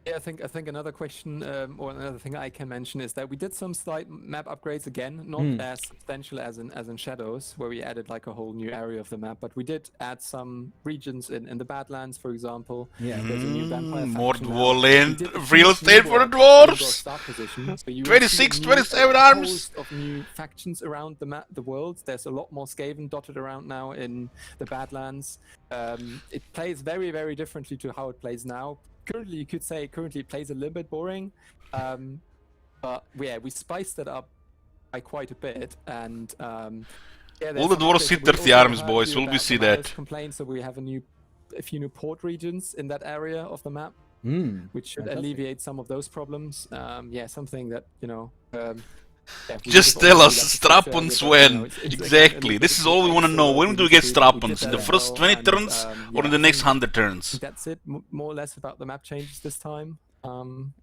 Speaker 5: Yeah, I think another question or another thing I can mention is that we did some slight map upgrades again, not as substantial as in Shadows, where we added like a whole new area of the map, but we did add some regions in the Badlands, for example.
Speaker 6: Yeah.
Speaker 5: There's a new vampire
Speaker 1: More
Speaker 5: faction now.
Speaker 1: dwarf
Speaker 5: We did
Speaker 1: real
Speaker 5: a
Speaker 1: estate for the
Speaker 5: Grimgore
Speaker 1: dwarves.
Speaker 5: start position, so you will
Speaker 1: 26,
Speaker 5: see
Speaker 1: 27
Speaker 5: a
Speaker 1: arms.
Speaker 5: host of new factions around the world. There's a lot more Skaven dotted around now in the Badlands. It plays very, very differently to how it plays now. Currently, you could say it plays a little bit boring, but yeah, we spiced it up by quite a bit, and yeah,
Speaker 1: All the dwarves hit 30 arms, boys. Will we see that?
Speaker 5: Complaint, so we have a few new port regions in that area of the map, which should
Speaker 6: fantastic.
Speaker 5: alleviate some of those problems. Yeah, something that yeah, we
Speaker 1: Just
Speaker 5: would have
Speaker 1: tell us,
Speaker 5: obviously liked to fix
Speaker 1: strap-ons
Speaker 5: earlier, but,
Speaker 1: when?
Speaker 5: it's again,
Speaker 1: Exactly.
Speaker 5: a
Speaker 1: This is
Speaker 5: little
Speaker 1: all we
Speaker 5: bit
Speaker 1: want to know.
Speaker 5: so
Speaker 1: When
Speaker 5: we
Speaker 1: do we get
Speaker 5: did
Speaker 1: strap-ons? In
Speaker 5: that
Speaker 1: the
Speaker 5: as
Speaker 1: first
Speaker 5: well,
Speaker 1: 20
Speaker 5: and,
Speaker 1: turns or in
Speaker 5: yeah,
Speaker 1: the
Speaker 5: I
Speaker 1: next
Speaker 5: think
Speaker 1: 100 turns?
Speaker 5: that's it, more or less about the map changes this time.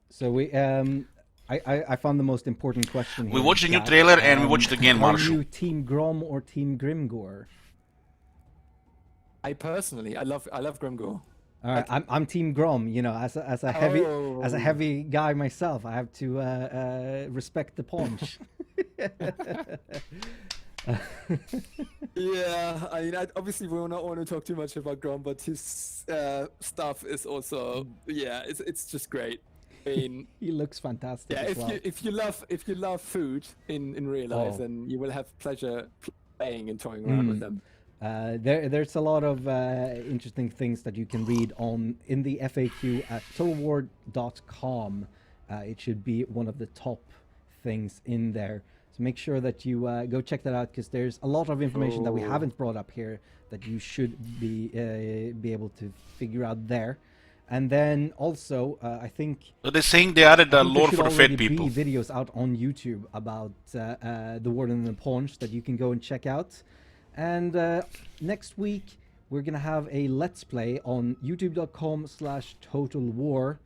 Speaker 6: So we I found the most important question here.
Speaker 1: We watched the new
Speaker 6: Jack.
Speaker 1: trailer and we watched again
Speaker 6: Are
Speaker 1: Marshall.
Speaker 6: you Team Grom or Team Grimgore?
Speaker 5: I personally, I love Grimgore.
Speaker 6: All right, I'm Team Grom. You know, as a heavy guy myself, I have to respect the paunch.
Speaker 5: Yeah, I mean, obviously we will not want to talk too much about Grom, but his stuff is also, yeah, it's just great. I mean,
Speaker 6: He looks fantastic.
Speaker 5: yeah,
Speaker 6: as well.
Speaker 5: if you love food in real life,
Speaker 6: Oh.
Speaker 5: then you will have pleasure playing and toying around with them.
Speaker 6: There's a lot of interesting things that you can read in the FAQ at totalwar.com. It should be one of the top things in there. So make sure that you go check that out, because there's a lot of information that we haven't brought up here that you should be able to figure out there. And then also, I think
Speaker 1: So they're saying they added a
Speaker 6: I think there
Speaker 1: lore
Speaker 6: should
Speaker 1: for the
Speaker 6: already
Speaker 1: fed people.
Speaker 6: be videos out on YouTube about the Warden and the Paunch that you can go and check out. And next week we're gonna have a Let's Play on YouTube.com/Total War.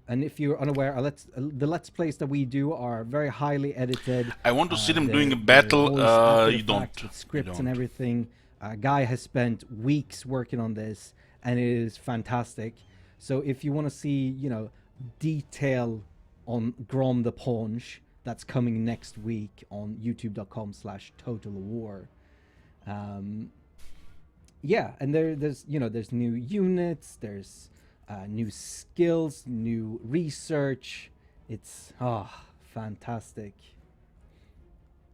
Speaker 6: And if you're unaware, the Let's Plays that we do are very highly edited.
Speaker 1: I want to see them
Speaker 6: They're-
Speaker 1: doing a
Speaker 6: they're
Speaker 1: battle.
Speaker 6: voiced after
Speaker 1: You
Speaker 6: the
Speaker 1: don't.
Speaker 6: fact with
Speaker 1: You
Speaker 6: scripts and
Speaker 1: don't.
Speaker 6: everything. Guy has spent weeks working on this, and it is fantastic. So if you want to see, detail on Grom the Paunch, that's coming next week on youtube.com/Total War. Yeah, and there's new units, there's new skills, new research. It's fantastic.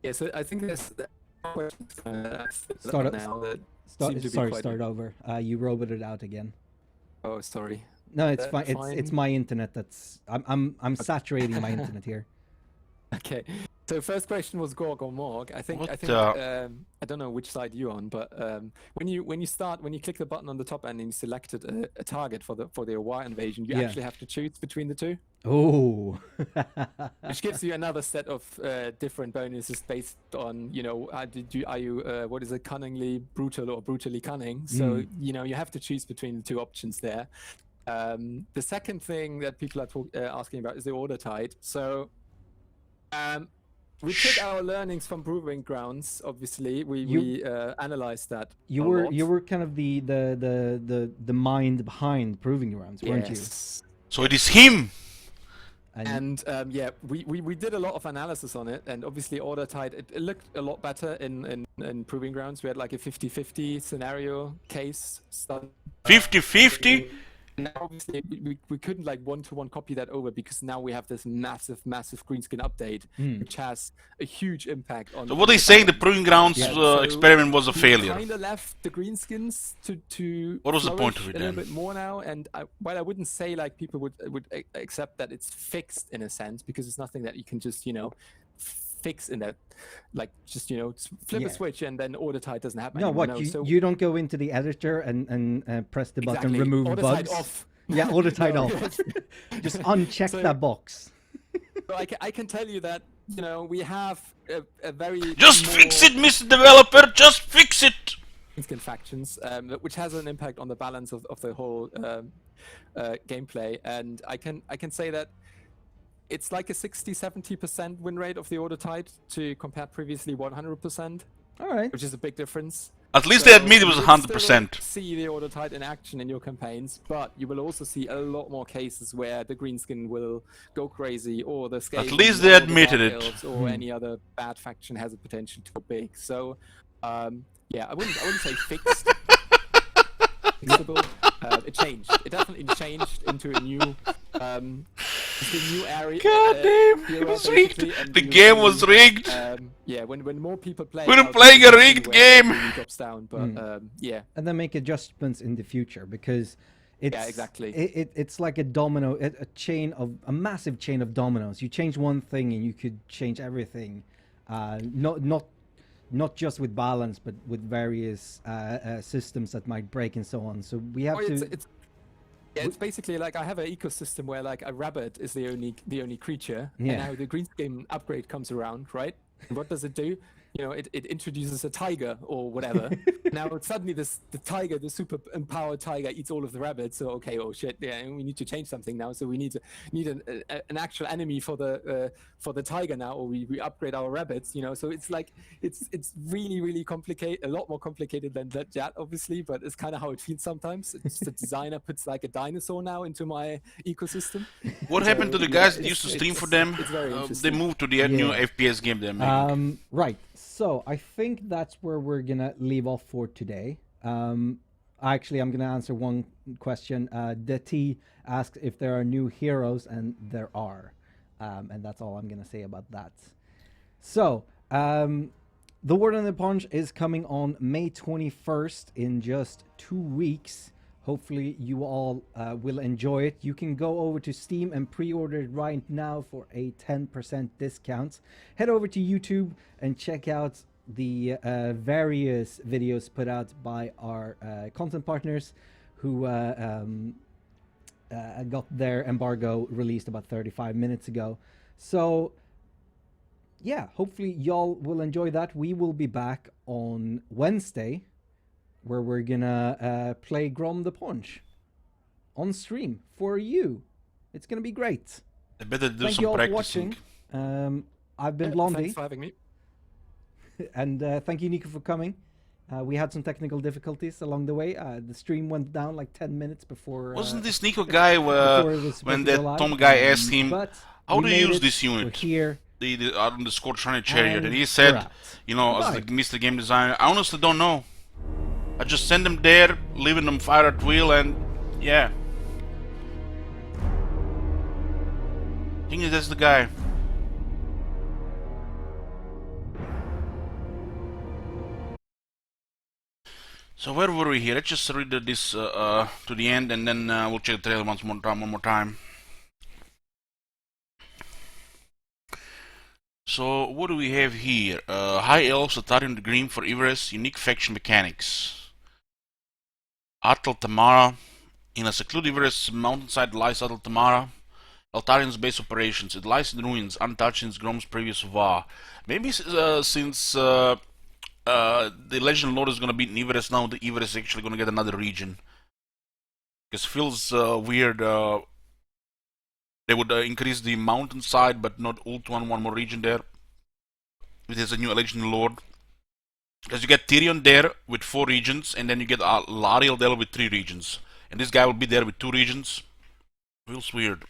Speaker 5: Yeah, so I think there's questions
Speaker 6: Start-
Speaker 5: now that
Speaker 6: Start
Speaker 5: seem to be quite-
Speaker 6: over. You roboted out again.
Speaker 5: Oh, sorry.
Speaker 6: No, it's fine.
Speaker 5: Fine.
Speaker 6: It's my internet that's I'm saturating my internet here.
Speaker 5: Okay. So first question was Gorg or Morg. I think
Speaker 1: What
Speaker 5: I don't know which side you're on, but when you click the button on the top and you selected a target for the Awar invasion, you
Speaker 6: Yeah.
Speaker 5: actually have to choose between the two,
Speaker 6: Oh.
Speaker 5: which gives you another set of different bonuses based on are you what is it, cunningly brutal or brutally cunning. So you have to choose between the two options there. The second thing that people are asking about is the order tide. So we took our learnings from Proving Grounds. Obviously, we analyzed that.
Speaker 6: You were kind of the mind behind Proving Grounds, weren't you?
Speaker 5: Yes.
Speaker 1: So it is him.
Speaker 5: And we did a lot of analysis on it, and obviously Order Tide, it looked a lot better in Proving Grounds. We had like a 50-50 scenario case.
Speaker 1: 50-50.
Speaker 5: Now obviously we couldn't like one-to-one copy that over, because now we have this massive green skin update, which has a huge impact on.
Speaker 1: So what they saying, the Proving Grounds
Speaker 5: So
Speaker 1: experiment was a
Speaker 5: we
Speaker 1: failure.
Speaker 5: kind of left the greenskins to
Speaker 1: What was the point of
Speaker 5: flourish
Speaker 1: it
Speaker 5: a little
Speaker 1: then?
Speaker 5: bit more now, and while I wouldn't say like people would accept that it's fixed in a sense, because it's nothing that you can just fix in that, like just flip
Speaker 6: Yeah.
Speaker 5: a switch and then Order Tide doesn't happen
Speaker 6: No,
Speaker 5: anymore.
Speaker 6: what you don't go into the editor and press the button
Speaker 5: Exactly.
Speaker 6: remove
Speaker 5: Order
Speaker 6: bugs.
Speaker 5: Tide off.
Speaker 6: Yeah, order tide
Speaker 5: No,
Speaker 6: off.
Speaker 5: yes.
Speaker 6: Just uncheck
Speaker 5: So-
Speaker 6: that box.
Speaker 5: So I can tell you that we have a very
Speaker 1: Just
Speaker 5: more
Speaker 1: fix it, Mr. Developer. Just fix it.
Speaker 5: Skin factions, which has an impact on the balance of the whole gameplay. And I can say that it's like a 60-70% win rate of the Order Tide to compare previously 100%,
Speaker 6: All right.
Speaker 5: which is a big difference.
Speaker 1: At least they
Speaker 5: So
Speaker 1: admit it was
Speaker 5: you will
Speaker 1: 100%.
Speaker 5: still see the Order Tide in action in your campaigns, but you will also see a lot more cases where the Greenskin will go crazy, or the Skaven,
Speaker 1: least they
Speaker 5: or the
Speaker 1: admitted
Speaker 5: Dark
Speaker 1: it.
Speaker 5: Elves, or any other bad faction has a potential to go big. So, yeah, I wouldn't say fixed. Fixable. It changed. It definitely changed into a new, just a new area.
Speaker 1: God damn, it
Speaker 5: era,
Speaker 1: was
Speaker 5: basically,
Speaker 1: rigged.
Speaker 5: and
Speaker 1: The
Speaker 5: you'll
Speaker 1: game
Speaker 5: see,
Speaker 1: was rigged.
Speaker 5: yeah, when more people play,
Speaker 1: We're
Speaker 5: now,
Speaker 1: playing a
Speaker 5: you'll see
Speaker 1: rigged
Speaker 5: where it
Speaker 1: game.
Speaker 5: really drops down. But yeah,
Speaker 6: And then make adjustments in the future, because it's
Speaker 5: exactly.
Speaker 6: It's like a domino, a massive chain of dominoes. You change one thing and you could change everything. Not just with balance, but with various systems that might break and so on. So we have
Speaker 5: Oh,
Speaker 6: to.
Speaker 5: it's basically like I have an ecosystem where like a rabbit is the only creature,
Speaker 6: Yeah.
Speaker 5: and now the green skin upgrade comes around, right? And what does it do? It introduces a tiger or whatever. Now suddenly the tiger, the super empowered tiger, eats all of the rabbits. So okay, oh shit, yeah, we need to change something now. So we need an actual enemy for the tiger now, or we upgrade our rabbits. So it's like it's really complicated, a lot more complicated than that, obviously. But it's kind of how it feels sometimes. It's the designer puts like a dinosaur now into my ecosystem.
Speaker 1: What
Speaker 5: So,
Speaker 1: happened to the
Speaker 5: yeah,
Speaker 1: guys that
Speaker 5: it's-
Speaker 1: used to stream for
Speaker 5: it's-
Speaker 1: them?
Speaker 5: it's very
Speaker 1: They
Speaker 5: interesting.
Speaker 1: moved to the new
Speaker 6: Yeah.
Speaker 1: FPS game they're making.
Speaker 6: Right. So I think that's where we're gonna leave off for today. Actually, I'm gonna answer one question. Deti asked if there are new heroes, and there are, and that's all I'm gonna say about that. So, The Warden and the Paunch is coming on May 21st in just 2 weeks. Hopefully, you all will enjoy it. You can go over to Steam and pre-order it right now for a 10% discount. Head over to YouTube and check out the various videos put out by our content partners who got their embargo released about 35 minutes ago. So, yeah, hopefully y'all will enjoy that. We will be back on Wednesday, where we're gonna play Grom the Paunch on stream for you. It's gonna be great.
Speaker 1: I better do
Speaker 6: Thank
Speaker 1: some
Speaker 6: you all
Speaker 1: practicing.
Speaker 6: for watching. I've been
Speaker 5: Thanks
Speaker 6: Blondie,
Speaker 5: for having me.
Speaker 6: and thank you, Nico, for coming. We had some technical difficulties along the way. The stream went down like 10 minutes before.
Speaker 1: Wasn't this Nico guy
Speaker 6: before it was supposed
Speaker 1: when
Speaker 6: to
Speaker 1: that
Speaker 6: go live.
Speaker 1: Tom guy asked him,
Speaker 6: But
Speaker 1: how
Speaker 6: we
Speaker 1: do you
Speaker 6: made
Speaker 1: use
Speaker 6: it.
Speaker 1: this
Speaker 6: We're
Speaker 1: unit?
Speaker 6: here.
Speaker 1: Out on the Scorchionate Chariot,
Speaker 6: And
Speaker 1: and he
Speaker 6: we're
Speaker 1: said,
Speaker 6: out.
Speaker 1: you know, as
Speaker 6: Goodbye.
Speaker 1: the Mr. Game Designer, I honestly don't know. I just send them there, leaving them fire at will, and yeah. I think that's the guy. So where were we here? Let's just read this to the end, and then we'll check the trailer one more time. So what do we have here? High Elves, Altarian the Green for Everest, unique faction mechanics. Atel Tamara. In a secluded Everest mountainside lies Atel Tamara, Altarian's base operations. It lies in ruins, untouched since Grom's previous war. Maybe since the Legend Lord is gonna be in Everest now, the Everest is actually gonna get another region. Because it feels weird. They would increase the mountainside, but not ult one more region there. It is a new Legend Lord. Because you get Tyrion there with 4 regions, and then you get Lariel there with 3 regions. And this guy will be there with 2 regions. Feels weird.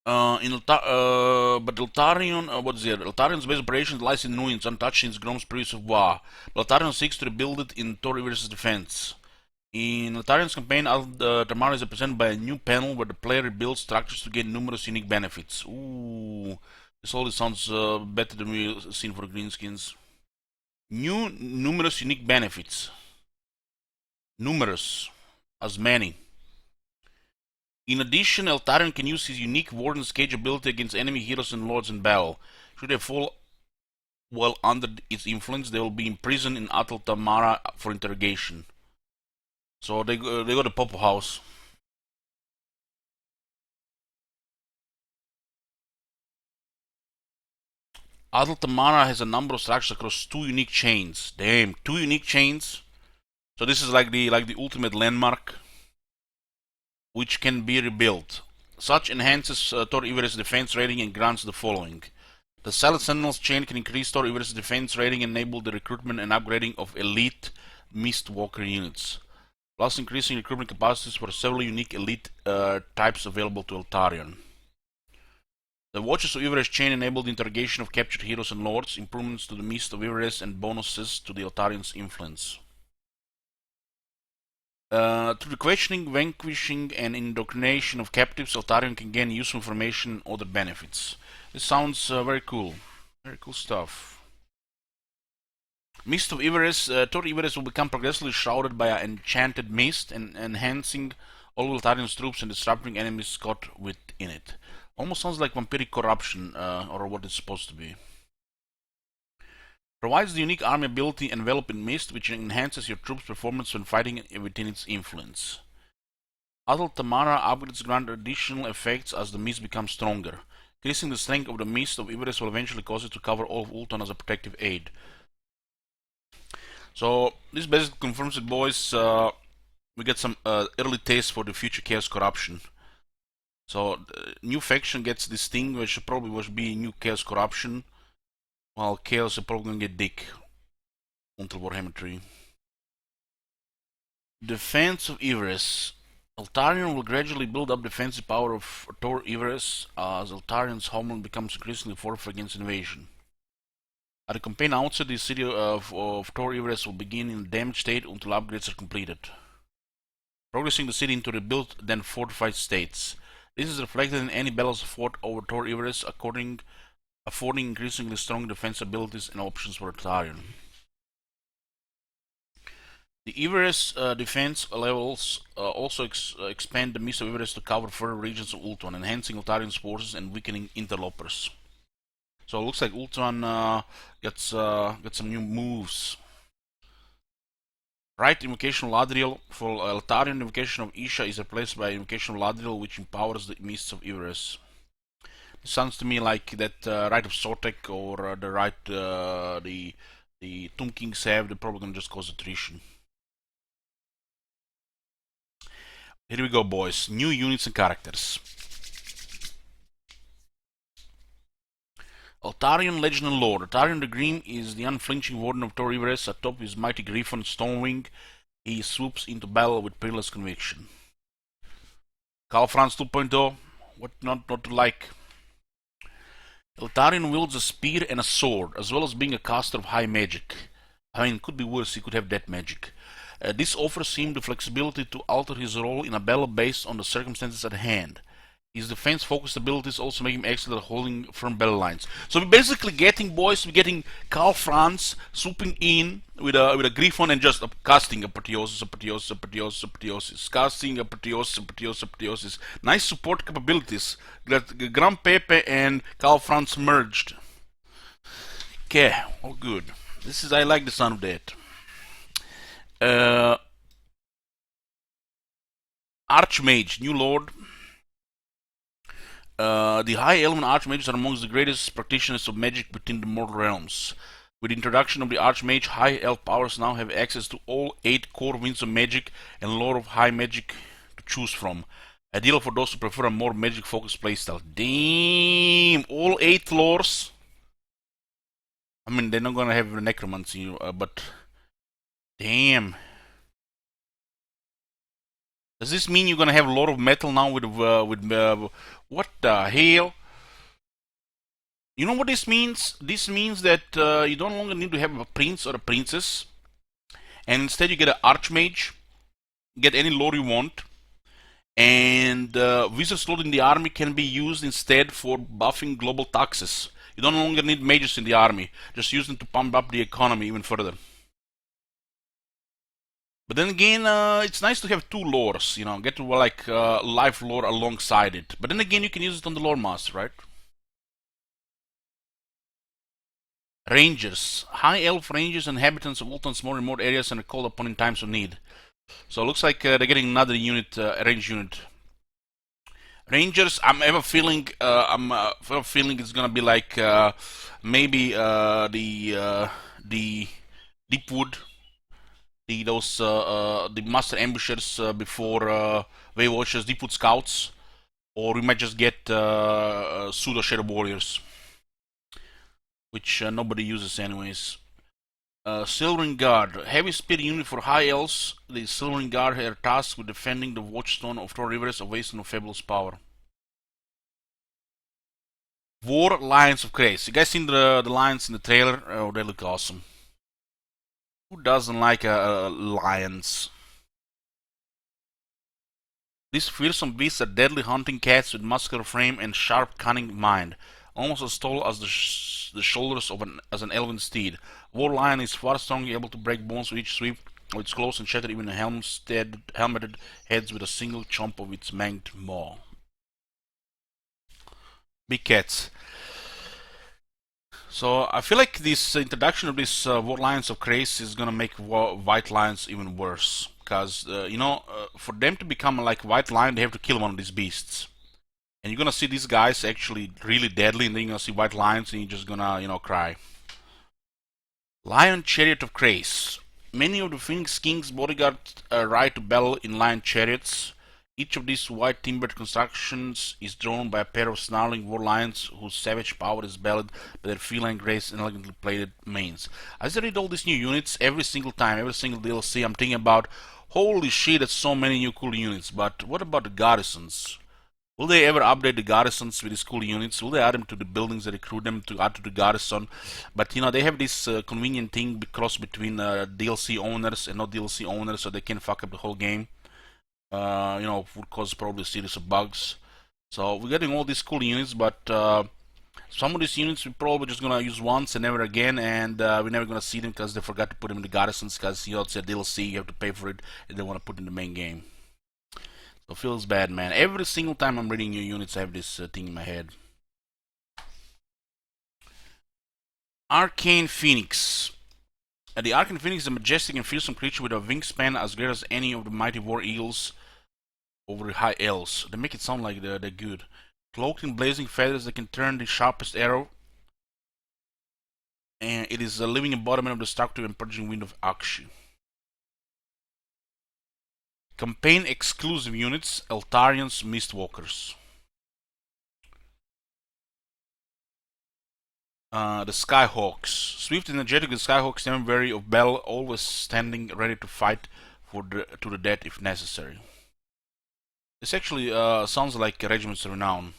Speaker 1: But Eltarion, what's there? Eltarion's base operations lies in ruins, untouched since Grom's previous war. But Eltarion seeks to rebuild it in Tor Everest's defense. In Eltarion's campaign, Tamara is represented by a new panel where the player rebuilds structures to gain numerous unique benefits. Ooh, this always sounds better than we've seen for Greenskins. Numerous unique benefits. Numerous, as many. In addition, Eltarion can use his unique Warden's Cage ability against enemy heroes and lords in battle. Should they fall well under its influence, they will be imprisoned in Atel Tamara for interrogation. So they go to Popo House. Atel Tamara has a number of structures across 2 unique chains. Damn, 2 unique chains. So this is like the ultimate landmark, which can be rebuilt. Such enhances Tor Everest's defense rating and grants the following. The Silent Sentinels chain can increase Tor Everest's defense rating and enable the recruitment and upgrading of elite Mistwalker units, plus increasing recruitment capacities for several unique elite types available to Eltarion. The Watchers of Everest chain enable the interrogation of captured heroes and lords, improvements to the Mist of Everest, and bonuses to the Eltarion's influence. Through the questioning, vanquishing, and indoctrination of captives, Eltarion can gain useful information and other benefits. This sounds very cool. Very cool stuff. Mist of Everest. Tor Everest will become progressively shrouded by an enchanted mist, and enhancing all Eltarion's troops and disrupting enemies caught within it. Almost sounds like vampiric corruption, or what it's supposed to be. Provides the unique army ability Envelop in Mist, which enhances your troops' performance when fighting within its influence. Atel Tamara upgrades grant additional effects as the mist becomes stronger. Increasing the strength of the Mist of Everest will eventually cause it to cover all of Ultron as a protective aid. So this basically confirms it, boys. We get some early taste for the future Chaos Corruption. So new faction gets this thing, which probably will be new Chaos Corruption, while Chaos is probably gonna get Dick until Warhammer 3. Defense of Everest. Eltarion will gradually build up defensive power of Tor Everest as Eltarion's homeland becomes increasingly fortified against invasion. At the campaign outset, the city of Tor Everest will begin in a damaged state until upgrades are completed, progressing the city into rebuilt then fortified states. This is reflected in any battles fought over Tor Everest, affording increasingly strong defense abilities and options for Eltarion. The Everest defense levels also expand the mist of Everest to cover further regions of Ultron, enhancing Eltarian's forces and weakening interlopers. So it looks like Ultron got some new moves. Right invocation of Ladriel. For Eltarian, invocation of Isha is replaced by invocation of Ladriel, which empowers the mists of Everest. It sounds to me like that right of Sotek or the right the Tomb Kings have. They're probably gonna just cause attrition. Here we go, boys. New units and characters. Eltarian Legend and Lore. Eltarian the Grim is the unflinching warden of Tor Everest. Atop his mighty griffon Stormwing, he swoops into battle with peerless conviction. Karl Franz 2.0. What not to like? Eltarian wields a spear and a sword, as well as being a caster of high magic. I mean, it could be worse, he could have that magic. This offers him the flexibility to alter his role in a battle based on the circumstances at hand. His defense-focused abilities also make him excellent at holding firm battle lines. So we're basically getting, boys, we're getting Karl Franz swooping in with a Griffon and just casting Apotheosis, casting Apotheosis. Nice support capabilities. Gran Pepe and Karl Franz merged. Okay, all good. I like the sound of that. Archmage, new lord. The high elven archmages are amongst the greatest practitioners of magic within the mortal realms. With the introduction of the archmage, high elf powers now have access to all 8 core winds of magic and lore of high magic to choose from. Ideal for those who prefer a more magic focused playstyle. Damn, all 8 lores. I mean, they're not gonna have necromancy, but damn. Does this mean you're gonna have a lot of metal now with what the hell? You know what this means? This means that you don't longer need to have a prince or a princess, and instead you get an archmage, get any lore you want, and wizard slot in the army can be used instead for buffing global taxes. You don't longer need mages in the army, just use them to pump up the economy even further. But then again, it's nice to have 2 lores, you know, get to like life lore alongside it. But then again, you can use it on the lore master, right? Rangers. High elf rangers, inhabitants of Ultron's more remote areas and are called upon in times of need. So it looks like they're getting another unit, range unit. Rangers, I'm ever feeling it's gonna be like maybe the Deepwood, the Master Ambushers before Wave Watchers, Deepwood Scouts, or we might just get Pseudo Shadow Warriors, which nobody uses anyways. Silvering Guard, heavy speed unit for high elves. The Silvering Guard are tasked with defending the Watchstone of Tor Everest, a wasteland of fabulous power. War Lions of Grace. You guys seen the lions in the trailer? Oh, they look awesome. Who doesn't like lions? These fearsome beasts are deadly hunting cats with muscular frame and sharp, cunning mind, almost as tall as the shoulders of an elven steed. War Lion is far stronger, able to break bones with each sweep of its claws and shatter even helmeted heads with a single chomp of its manged maw. Big cats. So I feel like this introduction of this War Lions of Grace is gonna make White Lions even worse, because you know, for them to become like White Lion, they have to kill one of these beasts, and you're gonna see these guys actually really deadly, and then you're gonna see White Lions, and you're just gonna, you know, cry. Lion Chariot of Grace. Many of the Phoenix King's bodyguards ride to battle in lion chariots. Each of these white timbered constructions is drawn by a pair of snarling war lions whose savage power is belied by their feline grace and elegantly plated manes. As I read all these new units, every single time, every single DLC, I'm thinking about, holy shit, that's so many new cool units. But what about the garrisons? Will they ever update the garrisons with these cool units? Will they add them to the buildings that recruit them to add to the garrison? But you know, they have this convenient thing cross between DLC owners and not DLC owners, so they can fuck up the whole game. You know, would cause probably a series of bugs. So we're getting all these cool units, but Some of these units we're probably just gonna use once and never again, and we're never gonna see them because they forgot to put them in the garrisons, because you know it's a DLC, you have to pay for it, and they want to put it in the main game. So it feels bad, man. Every single time I'm reading new units, I have this thing in my head. Arcane Phoenix. The Arcane Phoenix is a majestic and fearsome creature with a wingspan as great as any of the mighty war eagles over the high elves. They make it sound like they're good. Cloaked in blazing feathers that can turn the sharpest arrow. And it is a living embodiment of the destructive and purging wind of Akshi. Campaign exclusive units, Eltarian's Mistwalkers. The Skyhawks. Swift and energetic, the Skyhawks never weary of battle, always standing ready to fight to the death if necessary. This actually sounds like Regiments of Renown.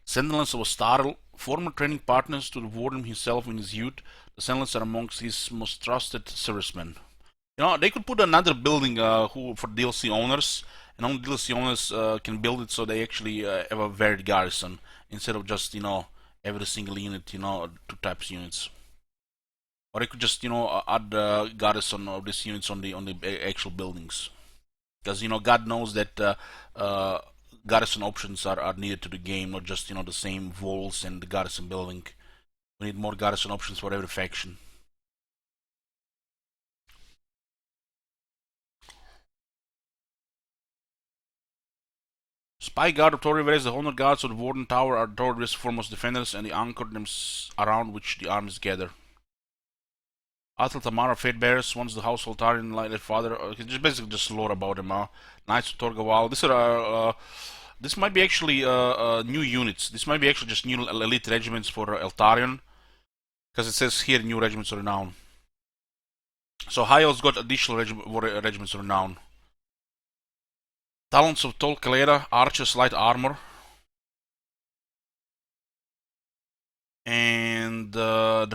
Speaker 1: Sentinels of Ostaril, former training partners to the Warden himself in his youth, the Sentinels are amongst his most trusted servicemen. You know, they could put another building for DLC owners, and only DLC owners can build it, so they actually have a varied garrison, instead of just, you know, every single unit, you know, 2 types of units. Or they could just, you know, add the garrison of these units on the actual buildings. Because, you know, God knows that garrison options are needed to the game, not just, you know, the same walls and the garrison building. We need more garrison options for every faction. Spy Guard of Torriveres, the Honor Guards of the Warden Tower are Torriveres' foremost defenders, and they anchor them around which the armies gather. Atel Tamara, Fate Bearers, once the household Tarian like their father, just basically just lore about them. Knights of Torgawal. This might be actually new units. This might be actually just new elite regiments for Eltarion, because it says here new regiments of renown. So High Elves got additional regiments of renown. Talents of Tol Kalera, Archers, Light Armor. And the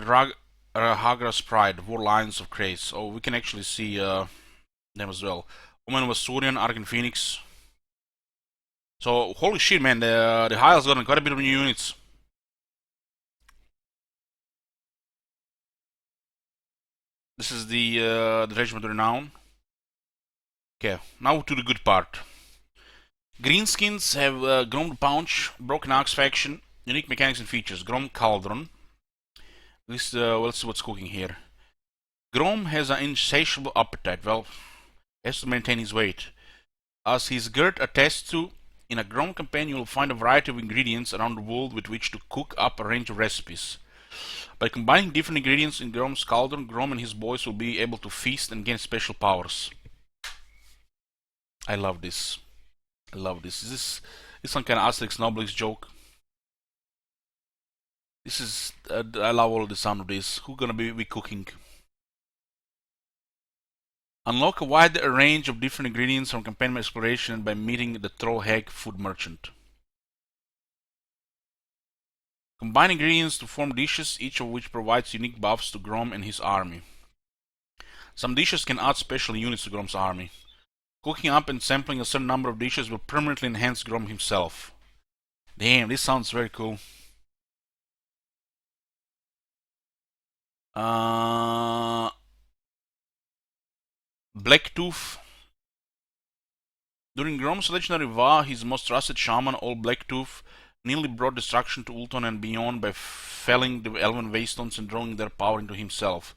Speaker 1: Hagra's Pride, War Lions of Krace. Oh, we can actually see them as well. Omen of Asturian, Arcane Phoenix. So, holy shit, man, the High Elves got quite a bit of new units. This is the Regiment of Renown. Okay, now to the good part. Greenskins have Grom the Paunch, Broken Axe faction, unique mechanics and features. Grom Cauldron. Let's see what's cooking here. Grom has an insatiable appetite. Well, has to maintain his weight. As his girth attests to, in a Grom campaign you will find a variety of ingredients around the world with which to cook up a range of recipes. By combining different ingredients in Grom's cauldron, Grom and his boys will be able to feast and gain special powers. I love this. I love this. Is some kind of Asterix Obelix joke? This is I love all the sound of this. Who's gonna be cooking? Unlock a wide range of different ingredients from campaign exploration by meeting the Trollhag food merchant. Combine ingredients to form dishes, each of which provides unique buffs to Grom and his army. Some dishes can add special units to Grom's army. Cooking up and sampling a certain number of dishes will permanently enhance Grom himself. Damn, this sounds very cool. Blacktooth. During Grom's legendary Va, his most trusted shaman, Old Blacktooth, nearly brought destruction to Ultron and beyond by felling the Elven Waystones and drawing their power into himself.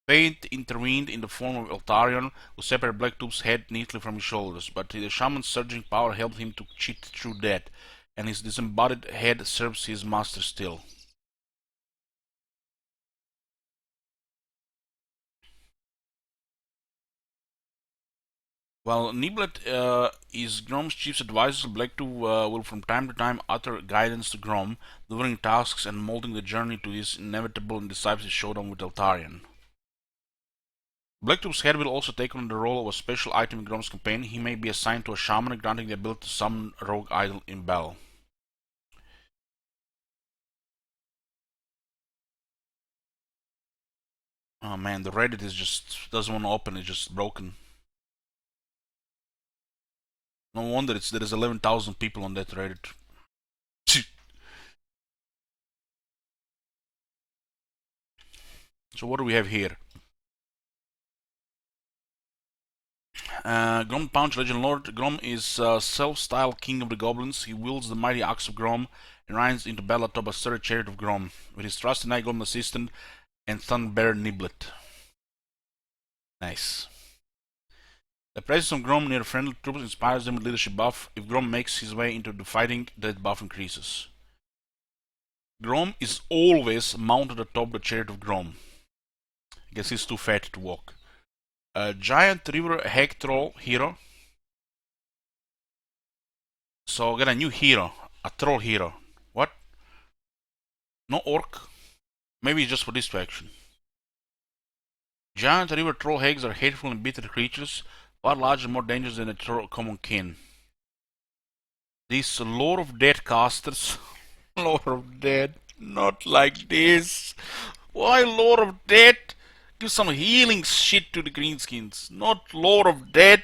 Speaker 1: Fate intervened in the form of Eltarion, who separated Blacktooth's head neatly from his shoulders, but the shaman's surging power helped him to cheat through death, and his disembodied head serves his master still. While Niblet is Grom's chief's advisor, Blacktooth will from time to time utter guidance to Grom, delivering tasks and molding the journey to his inevitable and decisive showdown with Eltarion. Blacktooth's head will also take on the role of a special item in Grom's campaign. He may be assigned to a shaman, granting the ability to summon a rogue idol in battle. Oh man, the Reddit is just doesn't want to open, it's just broken. No wonder there is 11,000 people on that Reddit. So what do we have here? Grom Punch, Legend Lord. Grom is self-styled king of the goblins. He wields the mighty axe of Grom and rides into battle atop a sturdy chariot of Grom with his trusty knight Goblin assistant and Thunbear Niblet. Nice. The presence of Grom near friendly troops inspires them with leadership buff. If Grom makes his way into the fighting, that buff increases. Grom is always mounted atop the chariot of Grom. I guess he's too fat to walk. A giant river hag troll hero. So get a new hero, a troll hero. What? No orc? Maybe just for this faction. Giant river troll hags are hateful and bitter creatures, far larger and more dangerous than the common kin. These Lord of Dead casters. Lord of Dead, not like this. Why Lord of Dead? Give some healing shit to the greenskins, not Lord of Dead.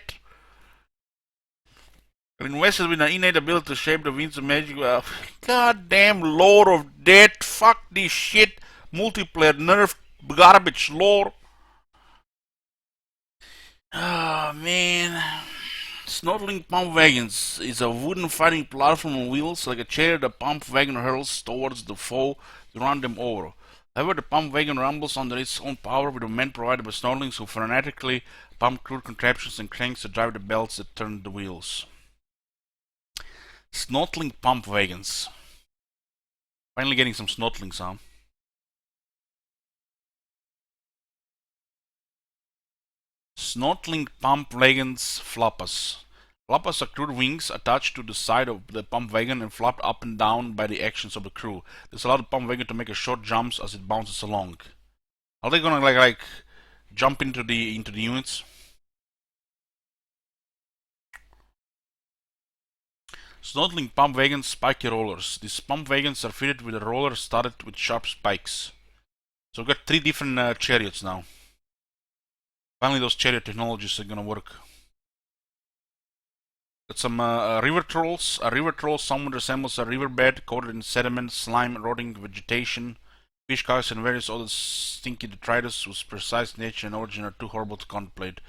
Speaker 1: Invested with an innate ability to shape the winds of magic. Goddamn Lord of Dead. Fuck this shit. Multiplayer nerf garbage lore. Ah, man. Snortling Pump Wagons is a wooden fighting platform on wheels. Like a chariot, the pump wagon hurls towards the foe to run them over. However, the pump wagon rumbles under its own power with the men provided by Snortlings who fanatically pump crude contraptions and cranks to drive the belts that turn the wheels. Snortling Pump Wagons. Finally getting some Snortlings, huh? Snortling Pump Wagons Flappers. Flappers are crude wings attached to the side of the pump wagon and flopped up and down by the actions of the crew. This allows the pump wagon to make a short jumps as it bounces along. Are they gonna like jump into the units? Snortling Pump Wagons Spiky Rollers. These pump wagons are fitted with a roller studded with sharp spikes. So we've got 3 different chariots now. Finally those chariot technologies are gonna work. Got some river trolls. A river troll somewhat resembles a riverbed coated in sediment, slime, rotting vegetation. Fish carcass and various other stinky detritus whose precise nature and origin are too horrible to contemplate.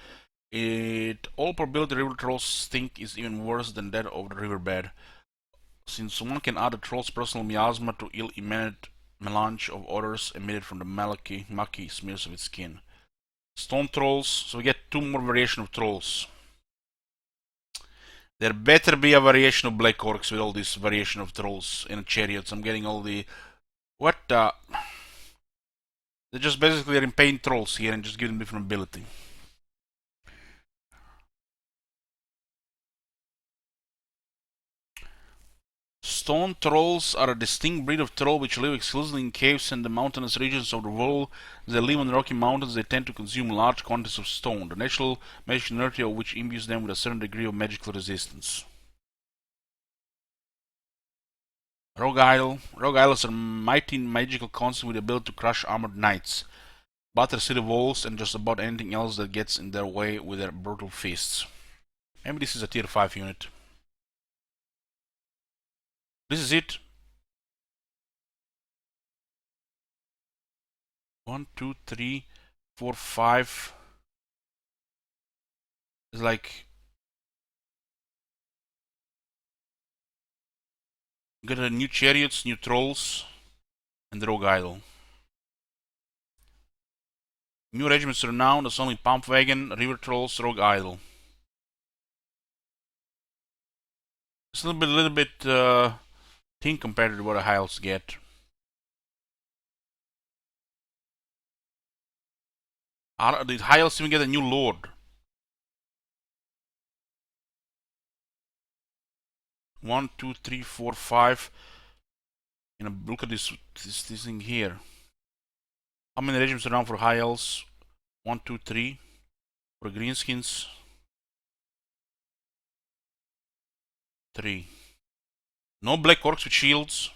Speaker 1: All probability river trolls stink is even worse than that of the riverbed, since one can add a troll's personal miasma to ill-emitted melange of odors emitted from the mucky smears of its skin. Stone trolls, so we get 2 more variation of trolls. There better be a variation of black orcs with all this variation of trolls in chariots. I'm getting all the... What the... They just basically are in paint trolls here and just give them different ability. Stone trolls are a distinct breed of troll which live exclusively in caves and the mountainous regions of the world. As they live on the Rocky Mountains, they tend to consume large quantities of stone, the natural magic inertia of which imbues them with a certain degree of magical resistance. Rogue Idol. Rogue Idols are mighty magical concepts with the ability to crush armored knights, batter city walls, and just about anything else that gets in their way with their brutal fists. Maybe this is a tier 5 unit. This is it. 1, 2, 3, 4, 5. It's like... Got a new chariots, new trolls, and the Rogue Idol. New regiments renowned as only Pump Wagon, River Trolls, Rogue Idol. It's a little bit thin compared to what the High Elves get. The High Elves even get a new Lord. One, two, three, four, 5. You know, look at this thing here. How many regiments around for High Elves? 1, 2, 3. For Greenskins, 3. No Black Orcs with shields.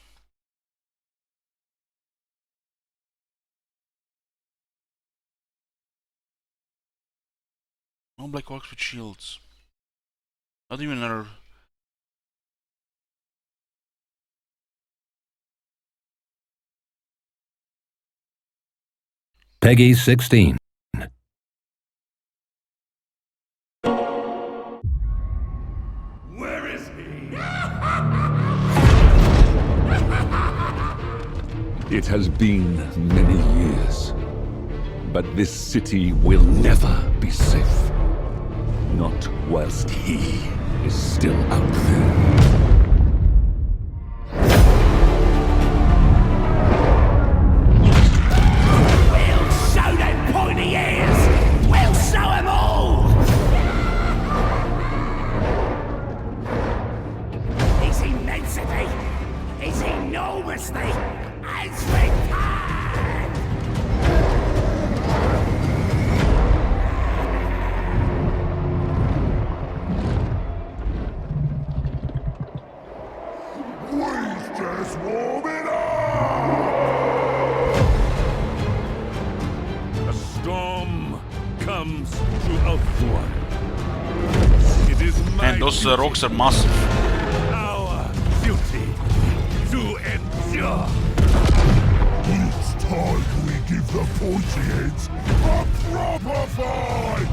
Speaker 1: No Black Orcs with shields. Not even another.
Speaker 3: Peggy 16.
Speaker 4: Where is he?
Speaker 3: It has been many years, but this city will never be safe. Not whilst he is still out there.
Speaker 4: We'll show them pointy ears! We'll show them all! His immensity, his enormously, has returned!
Speaker 7: Just warm it up!
Speaker 3: A storm comes to Ulthuan. It is my
Speaker 1: And those
Speaker 3: duty,
Speaker 1: rocks are massive.
Speaker 3: our duty, to endure.
Speaker 7: It's time we give the pointy heads a proper fight!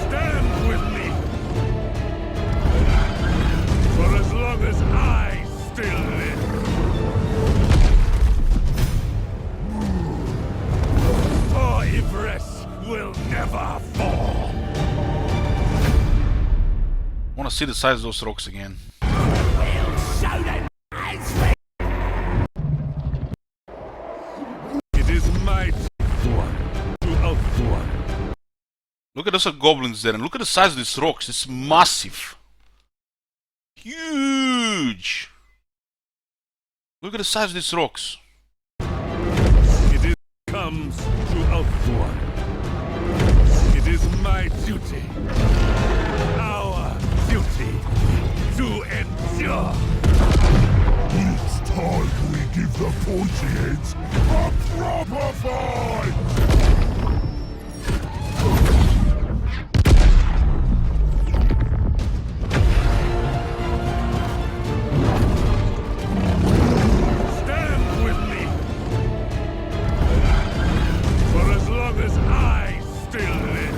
Speaker 3: Stand with me. For as long as I still live. For Ivres will never fall.
Speaker 1: I want to see the size of those rocks again.
Speaker 4: We'll show them as
Speaker 3: It is my one to Ulthuan.
Speaker 1: Look at those goblins there, and look at the size of these rocks. It's massive. Huge. Look at the size of these rocks.
Speaker 3: It is comes to Ulthuan. It is my duty, our duty, to endure.
Speaker 7: It's time we give the pointy heads a proper fight!
Speaker 3: Stand with me. For as long as I still live.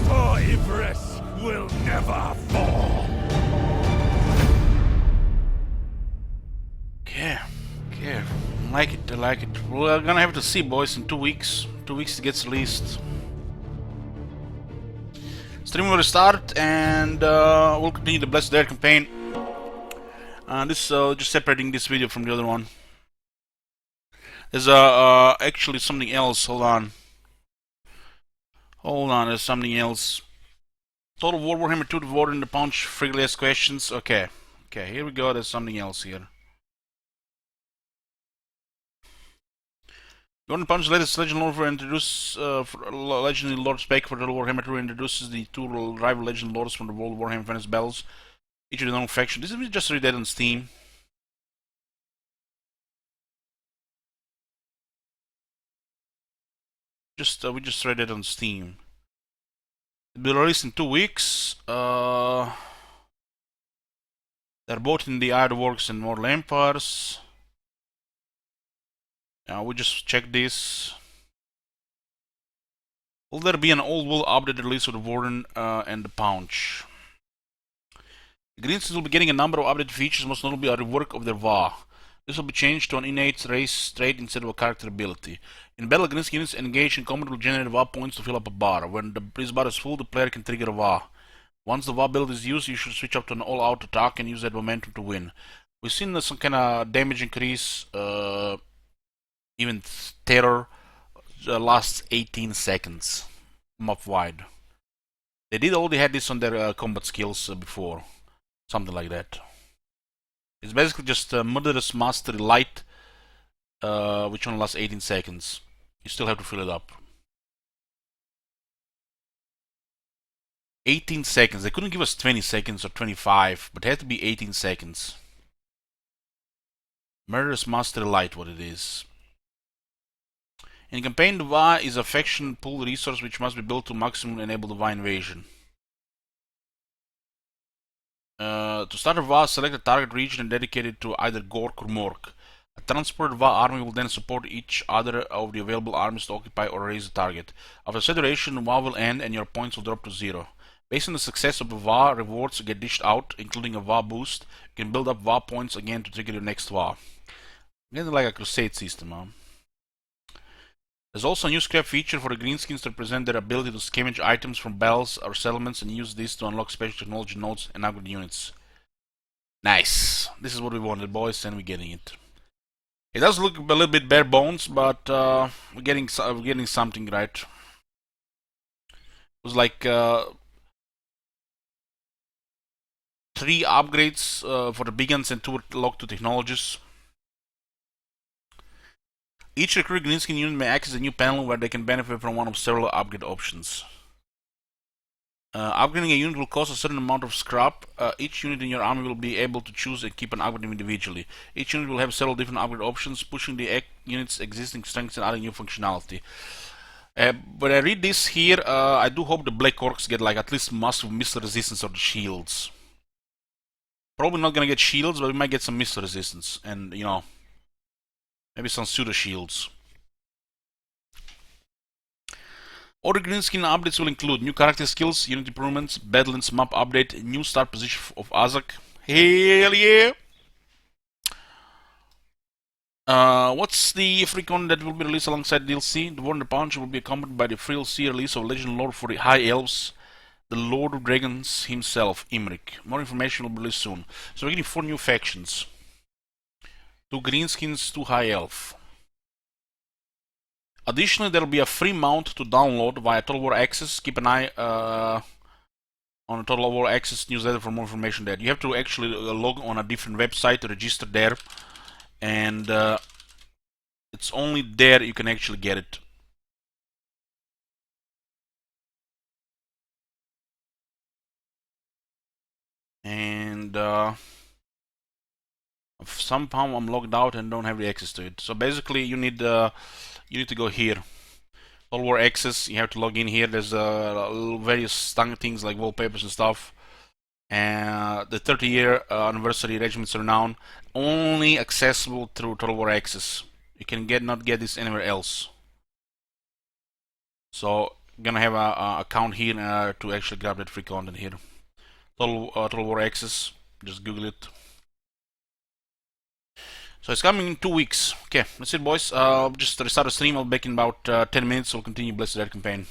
Speaker 3: For Ivres will never fall.
Speaker 1: Okay, okay. I like it, I like it. We're gonna have to see, boys, in 2 weeks. 2 weeks it gets released. Stream will restart, and we'll continue the Blessed Dead campaign. This just separating this video from the other one. There's actually something else. Hold on. Hold on, there's something else. Total War Warhammer 2 Devoted in the Punch. Frequently asked questions. Okay. Okay, here we go. There's something else here. Gordon Punch's latest Legend Lord for introduce Legendary Lord Spec for Total Warhammer 2 introduces the two rival Legend Lords from the World of Warhammer Fantasy Battles. Each of their own faction. This is just read that on Steam. We just read it on Steam. It'll be released in 2 weeks. They're both in the Ironworks and Mortal Empires. We just check this. Will there be an old world update release of the Warden and the Punch? The Greenskins will be getting a number of updated features, most notably a rework of their VA. This will be changed to an innate race trait instead of a character ability. In battle, Greenskins units engaged in combat will generate VA points to fill up a bar. When this bar is full, the player can trigger a VA. Once the VA build is used, you should switch up to an all-out attack and use that momentum to win. We've seen some kind of damage increase, even terror, lasts 18 seconds, map wide. They did already had this on their combat skills before, something like that. It's basically just Murderous Mastery Light, which only lasts 18 seconds. You still have to fill it up. 18 seconds. They couldn't give us 20 seconds or 25, but it had to be 18 seconds. Murderous Mastery Light, what it is. In campaign, the VA is a faction pool resource which must be built to maximum enable the VA invasion. To start a VA, select a target region and dedicate it to either Gork or Mork. A transported VA army will then support each other of the available armies to occupy or raise the target. After said duration, the VA will end and your points will drop to 0. Based on the success of the VA, rewards get dished out, including a VA boost. You can build up VA points again to trigger your next VA. Kind of like a crusade system, huh? There's also a new scrap feature for the greenskins to represent their ability to scavenge items from battles or settlements and use this to unlock special technology nodes and upgrade units. Nice. This is what we wanted, boys, and we're getting it. It does look a little bit bare bones, but we're getting something right. It was like 3 upgrades for the big guns and 2 locked to technologies. Each recruited greenskin unit may access a new panel where they can benefit from one of several upgrade options. Upgrading a unit will cost a certain amount of scrap. Each unit in your army will be able to choose and keep an upgrade individually. Each unit will have several different upgrade options, pushing the unit's existing strengths and adding new functionality. When I read this here, I do hope the Black Orcs get like at least massive missile resistance or the shields. Probably not gonna get shields, but we might get some missile resistance, and you know, maybe some pseudo shields. Other greenskin updates will include new character skills, unit improvements, Badlands map update, new start position of Azak. Hell yeah! What's the free content that will be released alongside DLC? The Warner Punch will be accompanied by the free DLC release of Legend Lore for the High Elves, the Lord of Dragons himself, Imrik. More information will be released soon. So we're getting 4 new factions. 2 greenskins, 2 High Elf. Additionally, there will be a free mount to download via Total War Access. Keep an eye on the Total War Access newsletter for more information there. You have to actually log on a different website to register there, and it's only there you can actually get it. And somehow I'm logged out and don't have the access to it. So basically, you need to go here. Total War Access. You have to log in here. There's various things like wallpapers and stuff. And the 30-year anniversary Regiment's Renown, only accessible through Total War Access. You can not get this anywhere else. So I'm gonna have a account here to actually grab that free content here. Total War Access. Just Google it. So it's coming in 2 weeks. Okay, that's it, boys. Just restart the stream. I'll be back in about 10 minutes. We'll continue Blessed Red campaign.